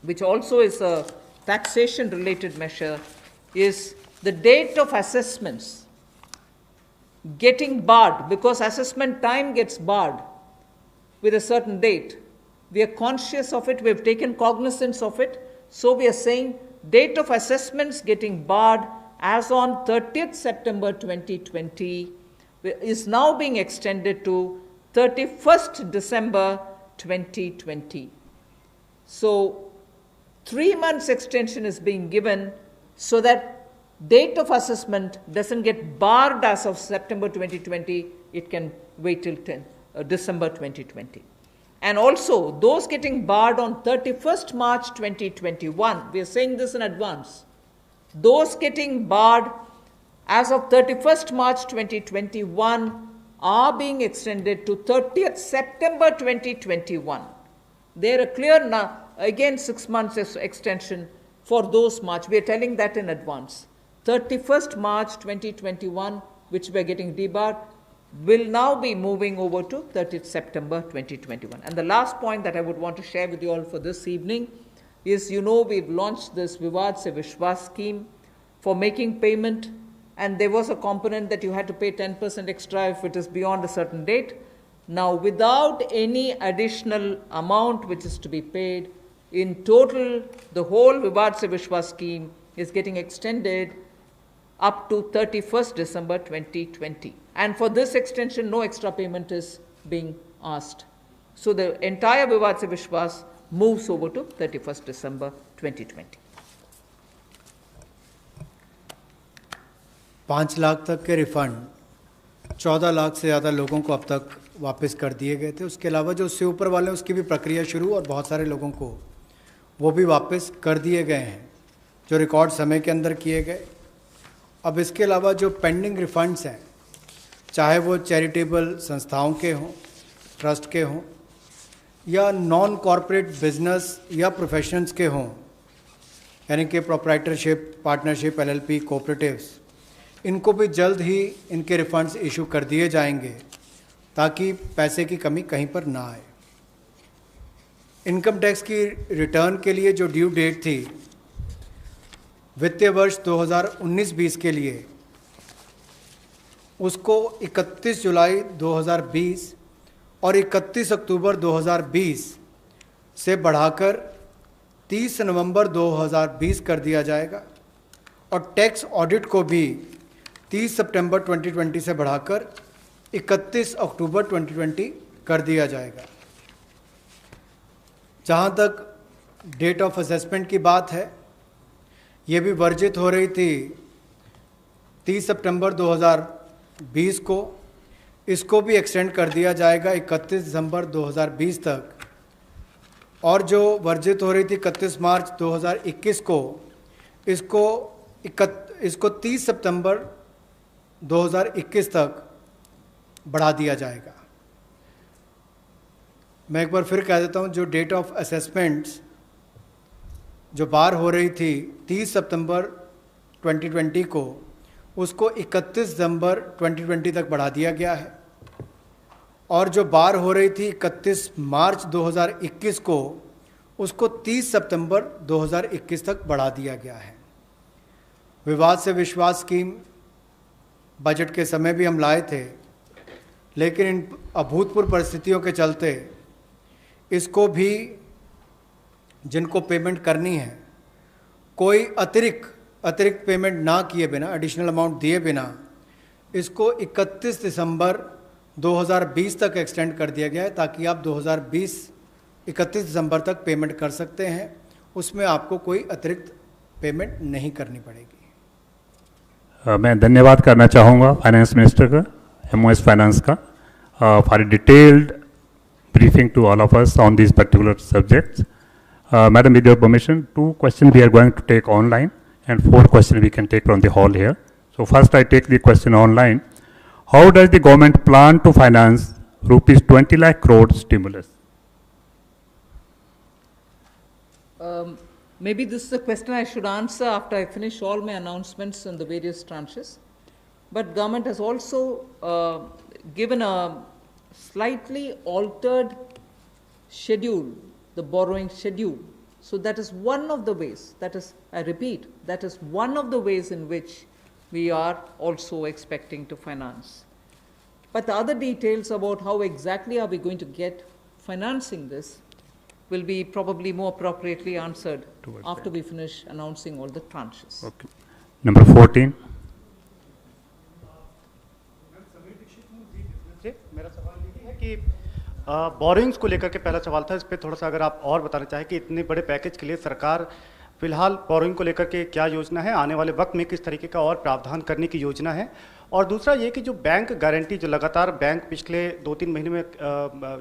which also is a taxation related measure, is the date of assessments getting barred, because assessment time gets barred with a certain date. We are conscious of it, we have taken cognizance of it, so we are saying date of assessments getting barred as on 30th September 2020 is now being extended to 31st December 2020. So 3 months extension is being given so that date of assessment doesn't get barred as of September 2020, it can wait till December 2020. And also, those getting barred on 31st March 2021, we are saying this in advance, those getting barred as of 31st March 2021 are being extended to 30th September 2021. They are a clear, again 6 months extension for those March. We are telling that in advance. 31st March 2021, which we are getting debarred, will now be moving over to 30th September 2021. And the last point that I would want to share with you all for this evening is, we've launched this Vivad Se Vishwas scheme for making payment, and there was a component that you had to pay 10% extra if it is beyond a certain date. Now, without any additional amount which is to be paid, in total, the whole Vivad Se Vishwas scheme is getting extended up to 31st December 2020. And for this extension, no extra payment is being asked. So the entire Vivad Se Vishwas moves over to 31st December 2020. 5 lakh तक के refund 14 lakh से ज़्यादा लोगों को अब तक वापस कर दिए गए थे। उसके अलावा जो उससे ऊपर वाले उसकी भी प्रक्रिया शुरू, और बहुत सारे लोगों को वो भी वापस कर दिए गए हैं जो रिकॉर्ड समय के अंदर किए गए। अब इसके अलावा जो पेंडिंग रिफंड्स हैं, चाहे वो चैरिटेबल संस्थाओं के हों, ट्रस्ट के हों, या नॉन कॉरपोरेट बिजनेस या प्रोफेशंस के हों, यानी कि प्रोप्राइटरशिप, पार्टनरशिप, LLP, कोऑपरेटिव्स, इनको भी जल्द ही इनके रिफंड्स इशू कर दिए जाएंगे ताकि पैसे की कमी कहीं पर ना आए। इनकम टैक्स की रिटर्न के लिए जो ड्यू डेट थी वित्तीय वर्ष 2019-20 के लिए, उसको 31 जुलाई 2020 और 31 अक्टूबर 2020 से बढ़ाकर 30 नवंबर 2020 कर दिया जाएगा, और टैक्स ऑडिट को भी 30 सितंबर 2020 से बढ़ाकर 31 अक्टूबर 2020 कर दिया जाएगा। जहाँ तक डेट ऑफ असेसमेंट की बात है, ये भी वर्जित हो रही थी 30 सितंबर 2020 को, इसको भी एक्सटेंड कर दिया जाएगा 31 दिसंबर 2020 तक, और जो वर्जित हो रही थी 31 मार्च 2021 को, इसको 30 सितंबर 2021 तक बढ़ा दिया जाएगा। मैं एक बार फिर कह देता हूँ, जो डेट ऑफ असेसमेंट्स जो बार हो रही थी 30 सितंबर 2020 को, उसको 31 दिसंबर 2020 तक बढ़ा दिया गया है, और जो बार हो रही थी 31 मार्च 2021 को, उसको 30 सितंबर 2021 तक बढ़ा दिया गया है। विवाद से विश्वास स्कीम बजट के समय भी हम लाए थे, लेकिन इन अभूतपूर्व परिस्थितियों के चलते इसको भी, जिनको पेमेंट करनी है, कोई अतिरिक्त पेमेंट ना किए बिना, एडिशनल अमाउंट दिए बिना, इसको 31 दिसंबर 2020 तक एक्सटेंड कर दिया गया है, ताकि आप 2020 31 दिसंबर तक पेमेंट कर सकते हैं। उसमें आपको कोई अतिरिक्त पेमेंट नहीं करनी पड़ेगी। मैं धन्यवाद करना चाहूँगा फाइनेंस मिनिस्टर का, MOS फाइनेंस का, for detailed briefing to all of us on these particular subjects. Madam, with your permission, 2 questions we are going to take online and 4 questions we can take from the hall here. So first I take the question online. How does the government plan to finance rupees 20 lakh crore stimulus? Maybe this is a question I should answer after I finish all my announcements on the various tranches. But government has also given a slightly altered schedule, the borrowing schedule. So that is one of the ways, that is, I repeat, that is one of the ways in which we are also expecting to finance. But the other details about how exactly are we going to get financing this will be probably more appropriately answered after we finish announcing all the tranches. Okay. Number 14. मेरा सवाल ये है कि borings को लेकर के पहला सवाल था, इस पे थोड़ा सा अगर आप और बताना चाहें कि इतने बड़े पैकेज के लिए सरकार फिलहाल बोरिंग को लेकर के क्या योजना है, आने वाले वक्त में किस तरीके का और प्रावधान करने की योजना है, और दूसरा ये कि जो बैंक गारंटी, जो लगातार बैंक पिछले 2-3 महीने में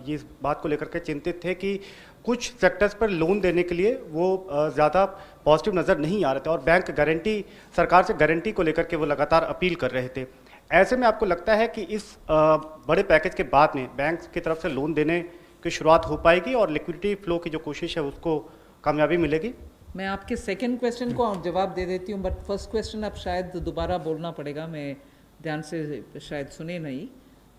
ये इस बात को लेकर के चिंतित थे कि कुछ सेक्टर्स पर लोन देने के लिए वो ज़्यादा पॉजिटिव नज़र नहीं आ रहे थे, और बैंक गारंटी, सरकार से गारंटी को लेकर के वो लगातार अपील कर रहे थे। ऐसे में आपको लगता है कि इस बड़े पैकेज के बाद में बैंक की तरफ से लोन देने की शुरुआत हो पाएगी और लिक्विडिटी फ्लो की जो कोशिश है उसको कामयाबी मिलेगी? मैं आपके सेकंड क्वेश्चन को जवाब दे देती हूँ, बट फर्स्ट क्वेश्चन अब शायद दोबारा बोलना पड़ेगा, मैं ध्यान से शायद सुने नहीं।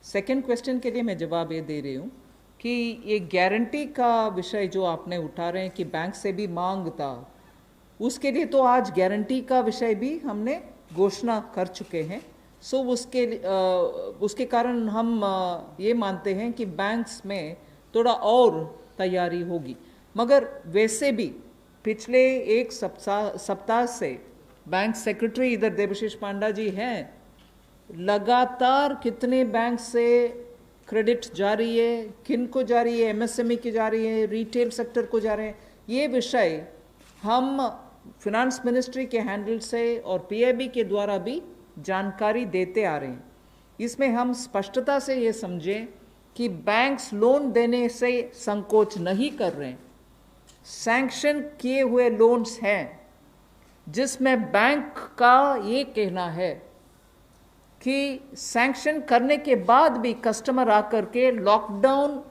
सेकंड क्वेश्चन के लिए मैं जवाब ये दे रही हूँ कि ये गारंटी का विषय जो आपने उठा रहे हैं कि बैंक से भी मांग था, उसके लिए तो आज गारंटी का विषय भी हमने घोषणा कर चुके हैं। सो उसके कारण हम ये मानते हैं कि बैंक्स में थोड़ा और तैयारी होगी, मगर वैसे भी पिछले एक सप्ताह से बैंक सेक्रेटरी इधर देवशीष पांडा जी हैं, लगातार कितने बैंक से क्रेडिट जा रही है, किन को जा रही है, MSME की जा रही है, रिटेल सेक्टर को जा रहे हैं, ये विषय हम फिनांस मिनिस्ट्री के हैंडल से और PIB के द्वारा भी जानकारी देते आ रहे हैं। इसमें हम स्पष्टता से ये समझें कि बैंक्स लोन देने से संकोच नहीं कर रहे हैं। सैंक्शन किए हुए लोन्स हैं जिसमें बैंक का ये कहना है कि सैंक्शन करने के बाद भी कस्टमर आकर के लॉकडाउन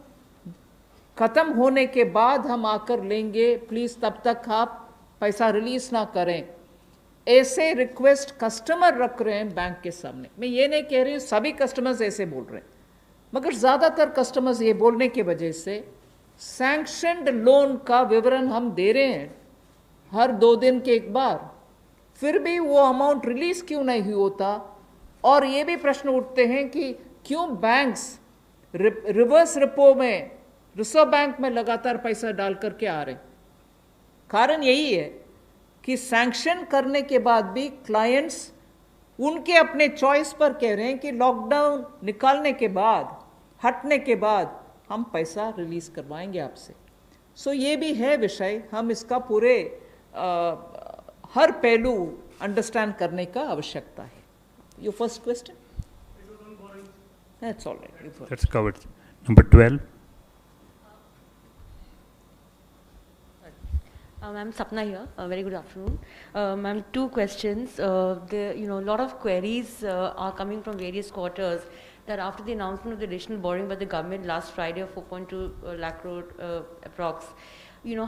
खत्म होने के बाद हम आकर लेंगे, प्लीज तब तक आप पैसा रिलीज ना करें, ऐसे रिक्वेस्ट कस्टमर रख रहे हैं बैंक के सामने। मैं ये नहीं कह रही हूँ सभी कस्टमर्स ऐसे बोल रहे हैं, मगर ज़्यादातर कस्टमर्स ये बोलने की वजह से सैंक्शनड लोन का विवरण हम दे रहे हैं हर 2 दिन के एक बार, फिर भी वो अमाउंट रिलीज क्यों नहीं होता। और ये भी प्रश्न उठते हैं कि क्यों बैंक्स रिवर्स रिपो में, रिजर्व बैंक में लगातार पैसा डाल करके आ रहे हैं। कारण यही है कि सैंक्शन करने के बाद भी क्लाइंट्स उनके अपने चॉइस पर कह रहे हैं कि लॉकडाउन निकालने के बाद, हटने के बाद हम पैसा रिलीज करवाएंगे आपसे। सो ये भी है विषय, हम इसका पूरे हर पहलू अंडरस्टैंड करने का आवश्यकता है। Your first question, that's alright, That's covered. Number 12. I'm Sapna here. Very good afternoon. Ma'am, 2 questions. A lot of queries are coming from various quarters that after the announcement of the additional borrowing by the government last Friday of 4.2 lakh crore approx,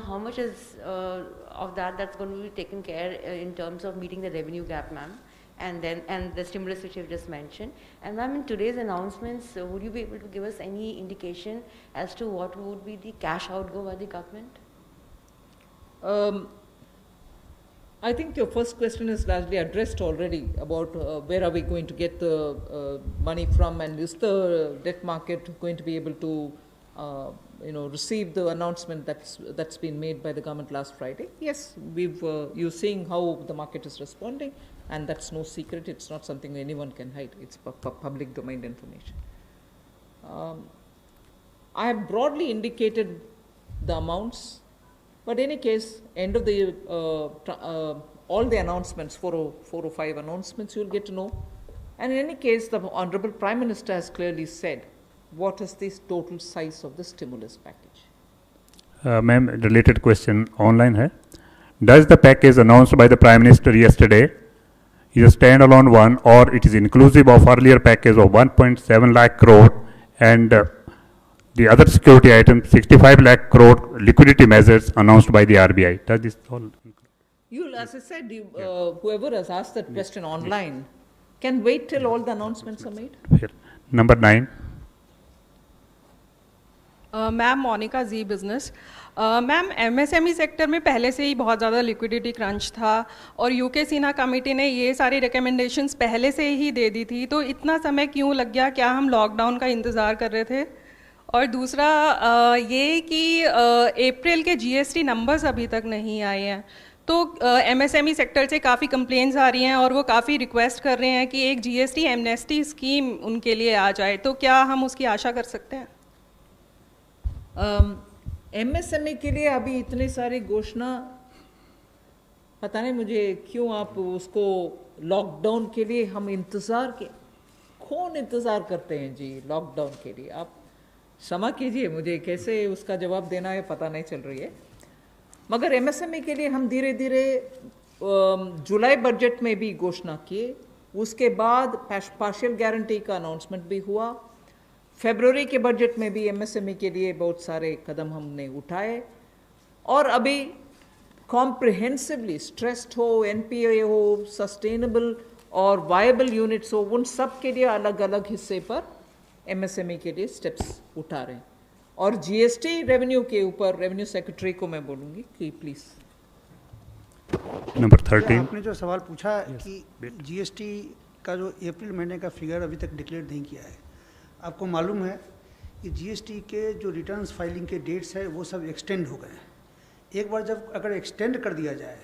how much is of that's going to be taken care in terms of meeting the revenue gap, ma'am? and the stimulus which you've just mentioned. And ma'am, in today's announcements, would you be able to give us any indication as to what would be the cash outgo by the government? I think your first question is largely addressed already about where are we going to get the money from, and is the debt market going to be able to receive the announcement that's been made by the government last Friday. Yes, you're seeing how the market is responding, and that's no secret. It's not something anyone can hide. It's public domain information. I have broadly indicated the amounts, but in any case, end of the year, all the announcements, 4 or 5 announcements, you'll get to know. And in any case, the Honorable Prime Minister has clearly said what is the total size of the stimulus package. Ma'am, related question online hai. Does the package announced by the Prime Minister yesterday is a standalone one, or it is inclusive of earlier package of 1.7 lakh crore and the other security items 65 lakh crore liquidity measures announced by the RBI? Does this all? As I said, whoever has asked that question online can wait till all the announcements are made. Here. Number 9. Ma'am Monica ji business ma'am MSME sector में पहले से ही बहुत ज़्यादा liquidity crunch था और UK Sinha committee ने ये सारी रिकमेंडेशंस पहले से ही दे दी थी, तो इतना समय क्यों लग गया? क्या हम लॉकडाउन का इंतज़ार कर रहे थे? और दूसरा ये कि अप्रैल के जीएसटी नंबर्स अभी तक नहीं आए हैं, तो एमएसएमई सेक्टर से काफ़ी कंप्लेंट्स आ रही हैं और वो काफ़ी रिक्वेस्ट कर रहे हैं कि एक जीएसटी एमनेस्टी स्कीम उनके लिए आ जाए, तो क्या हम उसकी आशा कर सकते हैं? एमएसएमई के लिए अभी इतने सारी घोषणा, पता नहीं मुझे क्यों आप उसको लॉकडाउन के लिए हम कौन इंतज़ार करते हैं जी लॉकडाउन के लिए? आप क्षमा कीजिए, मुझे कैसे उसका जवाब देना है पता नहीं चल रही है। मगर एमएसएमई के लिए हम धीरे धीरे जुलाई बजट में भी घोषणा किए, उसके बाद पार्शियल गारंटी का अनाउंसमेंट भी हुआ, फरवरी के बजट में भी एमएसएमई के लिए बहुत सारे कदम हमने उठाए, और अभी कॉम्प्रिहेंसिवली स्ट्रेस्ड हो, एनपीए हो, सस्टेनेबल और वायबल यूनिट्स हो, उन सब के लिए अलग अलग हिस्से पर एमएसएमई के लिए स्टेप्स उठा रहे हैं। और जीएसटी रेवेन्यू के ऊपर रेवेन्यू सेक्रेटरी को मैं बोलूँगी कि प्लीज़। नंबर 13। आपने जो सवाल पूछा कि जीएसटी का जो अप्रैल महीने का फिगर अभी तक डिक्लेयर नहीं किया है, आपको मालूम है कि जीएसटी के जो रिटर्न्स फाइलिंग के डेट्स है वो सब एक्सटेंड हो गए हैं। एक बार जब अगर एक्सटेंड कर दिया जाए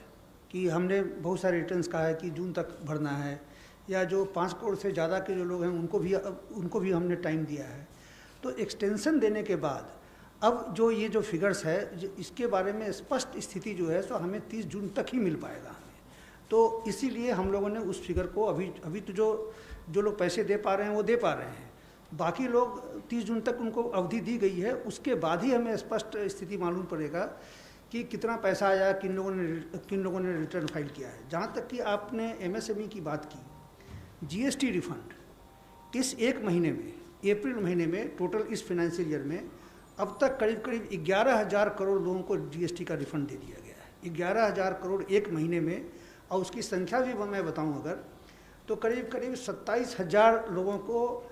कि हमने बहुत सारे रिटर्न्स कहा है कि जून तक भरना है, या जो 5 करोड़ से ज़्यादा के जो लोग हैं उनको भी हमने टाइम दिया है, तो एक्सटेंशन देने के बाद अब जो ये जो फिगर्स है इसके बारे में स्पष्ट स्थिति जो है सो हमें 30 जून तक ही मिल पाएगा हमें। तो इसीलिए हम लोगों ने उस फिगर को अभी तो जो लोग पैसे दे पा रहे हैं वो दे पा रहे हैं, बाकी लोग 30 जून तक उनको अवधि दी गई है, उसके बाद ही हमें स्पष्ट स्थिति मालूम पड़ेगा कि कितना पैसा आया, किन लोगों ने रिटर्न फाइल किया है। जहाँ तक कि आपने एमएसएमई की बात की, जीएसटी रिफंड इस एक महीने में, अप्रैल महीने में टोटल इस फाइनेंशियल ईयर में अब तक करीब 11,000 करोड़ लोगों को जीएसटी का रिफंड दे दिया गया है। 11,000 करोड़ एक महीने में, और उसकी संख्या भी मैं बताऊं अगर तो करीब 27,000 लोगों को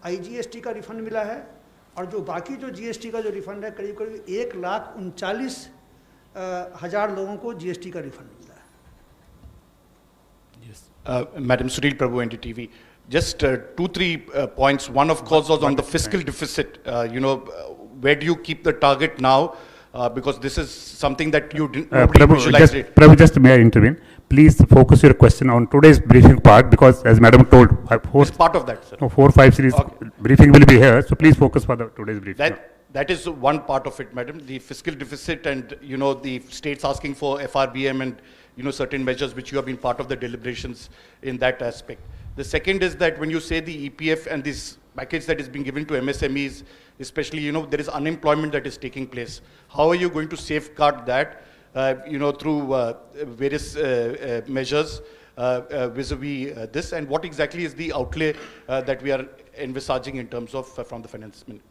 आईजीएसटी का रिफंड मिला है, और जो बाकी जो जीएसटी का जो रिफंड है करीब 1,39,000 लोगों को जीएसटी का रिफंड मिला है। Madam Sunil Prabhu, NDTV. Just 2-3 points. One, of course, was on the fiscal deficit. Where do you keep the target now? Because this is something that you didn't visualize it. Prabhu, just may I intervene? Please focus your question on today's briefing part, because as Madam told, It's part of that, sir. 4-5 series briefing will be here. So please focus for the today's briefing. That is one part of it, madam. The fiscal deficit and, the states asking for FRBM and, certain measures which you have been part of the deliberations in that aspect. The second is that when you say the EPF and this package that is being given to MSMEs, especially, there is unemployment that is taking place. How are you going to safeguard that, through various measures vis-a-vis this? And what exactly is the outlay that we are envisaging in terms of from the finance ministry?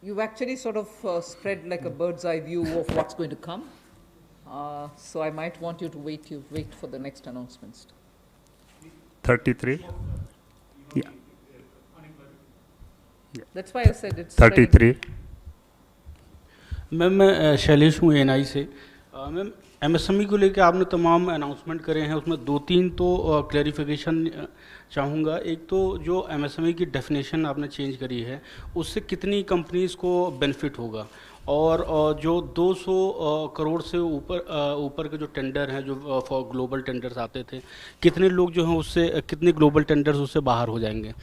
You've actually sort of spread like a bird's eye view of what's going to come. So I might want you to wait for the next announcements. 33. Yeah. That's why I said it's very- 33. Ma'am मैं शैलेश हूँ NI से। Ma'am MSME को लेकर आपने तमाम announcement करे हैं, उसमें 2-3 तो क्लैरिफिकेशन चाहूँगा। एक तो जो एमएसएमई की डेफिनेशन आपने चेंज करी है उससे कितनी कंपनीज़ को बेनिफिट होगा, और जो 200 करोड़ से ऊपर के जो टेंडर हैं जो फॉर ग्लोबल टेंडर्स आते थे, कितने लोग जो हैं उससे, कितने ग्लोबल टेंडर्स उससे बाहर हो जाएंगे।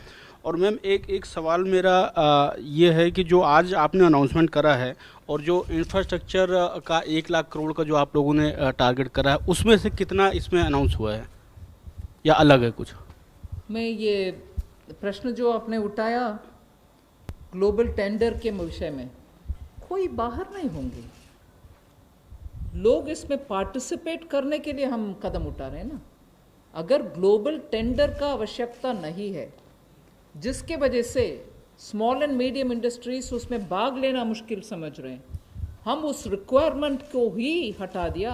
और मैम एक सवाल मेरा ये है कि जो आज आपने अनाउंसमेंट करा है और जो इंफ्रास्ट्रक्चर का 1 लाख करोड़ का जो आप लोगों ने टारगेट करा है, उसमें से कितना इसमें अनाउंस हुआ है या अलग है कुछ? मैं ये प्रश्न जो आपने उठाया ग्लोबल टेंडर के विषय में, कोई बाहर नहीं होंगे लोग, इसमें पार्टिसिपेट करने के लिए हम कदम उठा रहे हैं ना। अगर ग्लोबल टेंडर का आवश्यकता नहीं है जिसके वजह से स्मॉल एंड मीडियम इंडस्ट्रीज उसमें भाग लेना मुश्किल समझ रहे हैं, हम उस रिक्वायरमेंट को ही हटा दिया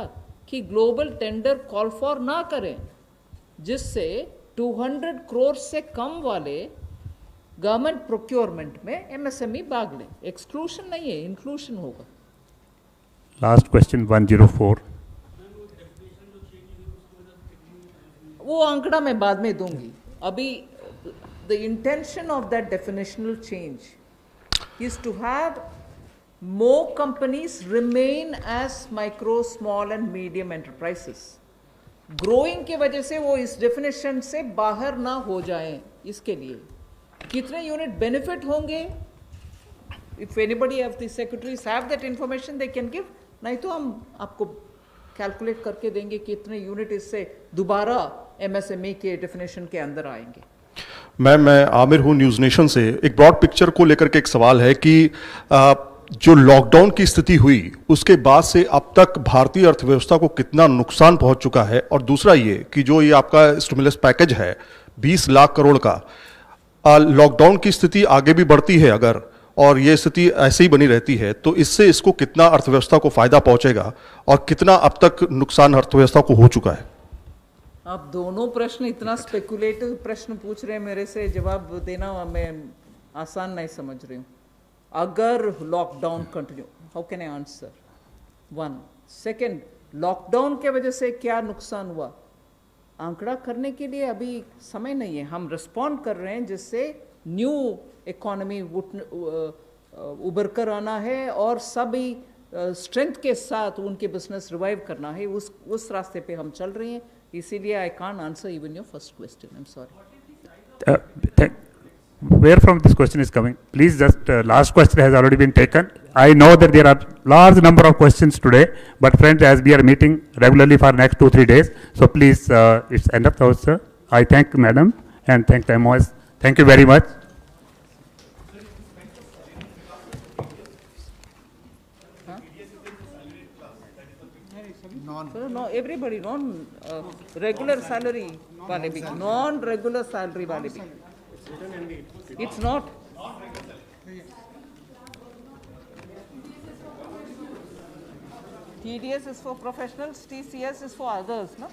कि ग्लोबल टेंडर कॉल फॉर ना करें, जिससे 200 करोड़ से कम वाले गवर्नमेंट प्रोक्योरमेंट में एमएसएमई भाग लें। एक्सक्लूशन नहीं है, इंक्लूशन होगा। Last question 104। वो आंकड़ा मैं बाद में दूंगी। अभी the intention of that definitional change is to have more companies remain as micro, small and medium enterprises. Growing की वजह से वो इस definition से बाहर ना हो जाएं, इसके लिए कितने यूनिट बेनिफिट होंगे, if anybody of the secretaries have that information they can give, नहीं तो हम आपको कैलकुलेट करके देंगे कितने यूनिट इससे दोबारा एमएसएमई के डेफिनेशन के अंदर आएंगे। मैं आमिर हूँ न्यूज़ नेशन से। एक ब्रॉड पिक्चर को लेकर के एक सवाल है कि जो लॉकडाउन की स्थिति हुई उसके बाद से अब तक भारतीय अर्थव्यवस्था को कितना नुकसान पहुंच चुका है, और दूसरा ये कि जो ये आपका स्टिमुलस पैकेज है 20 लाख करोड़ का, लॉकडाउन की स्थिति आगे भी बढ़ती है अगर, और ये स्थिति ऐसे ही बनी रहती है, तो इससे इसको कितना अर्थव्यवस्था को फायदा पहुंचेगा और कितना अब तक नुकसान अर्थव्यवस्था को हो चुका है? आप दोनों प्रश्न इतना स्पेकुलेटिव प्रश्न पूछ रहे हैं, मेरे से जवाब देना मैं आसान नहीं समझ रही हूँ। अगर lockdown continue, how can I answer? 1 second, lockdown के वजह से क्या नुकसान हुआ आंकड़ा करने के लिए अभी समय नहीं है। हम रिस्पॉन्ड कर रहे हैं जिससे न्यू इकोनॉमी उभर कर आना है और सभी स्ट्रेंथ के साथ उनके बिजनेस रिवाइव करना है, उस रास्ते पे हम चल रहे हैं। इसीलिए I can't answer even your first question. I'm sorry. Where from this question is coming? Please just last question has already been taken. I know that there are large number of questions today, but friends, as we are meeting regularly for next 2-3 days, so please it's end of those. I thank Madam and thank the MOS. Thank you very much. No, everybody, regular salary वाले भी, non regular salary वाले भी. It's not. TDS is for professionals, TCS is for others, no?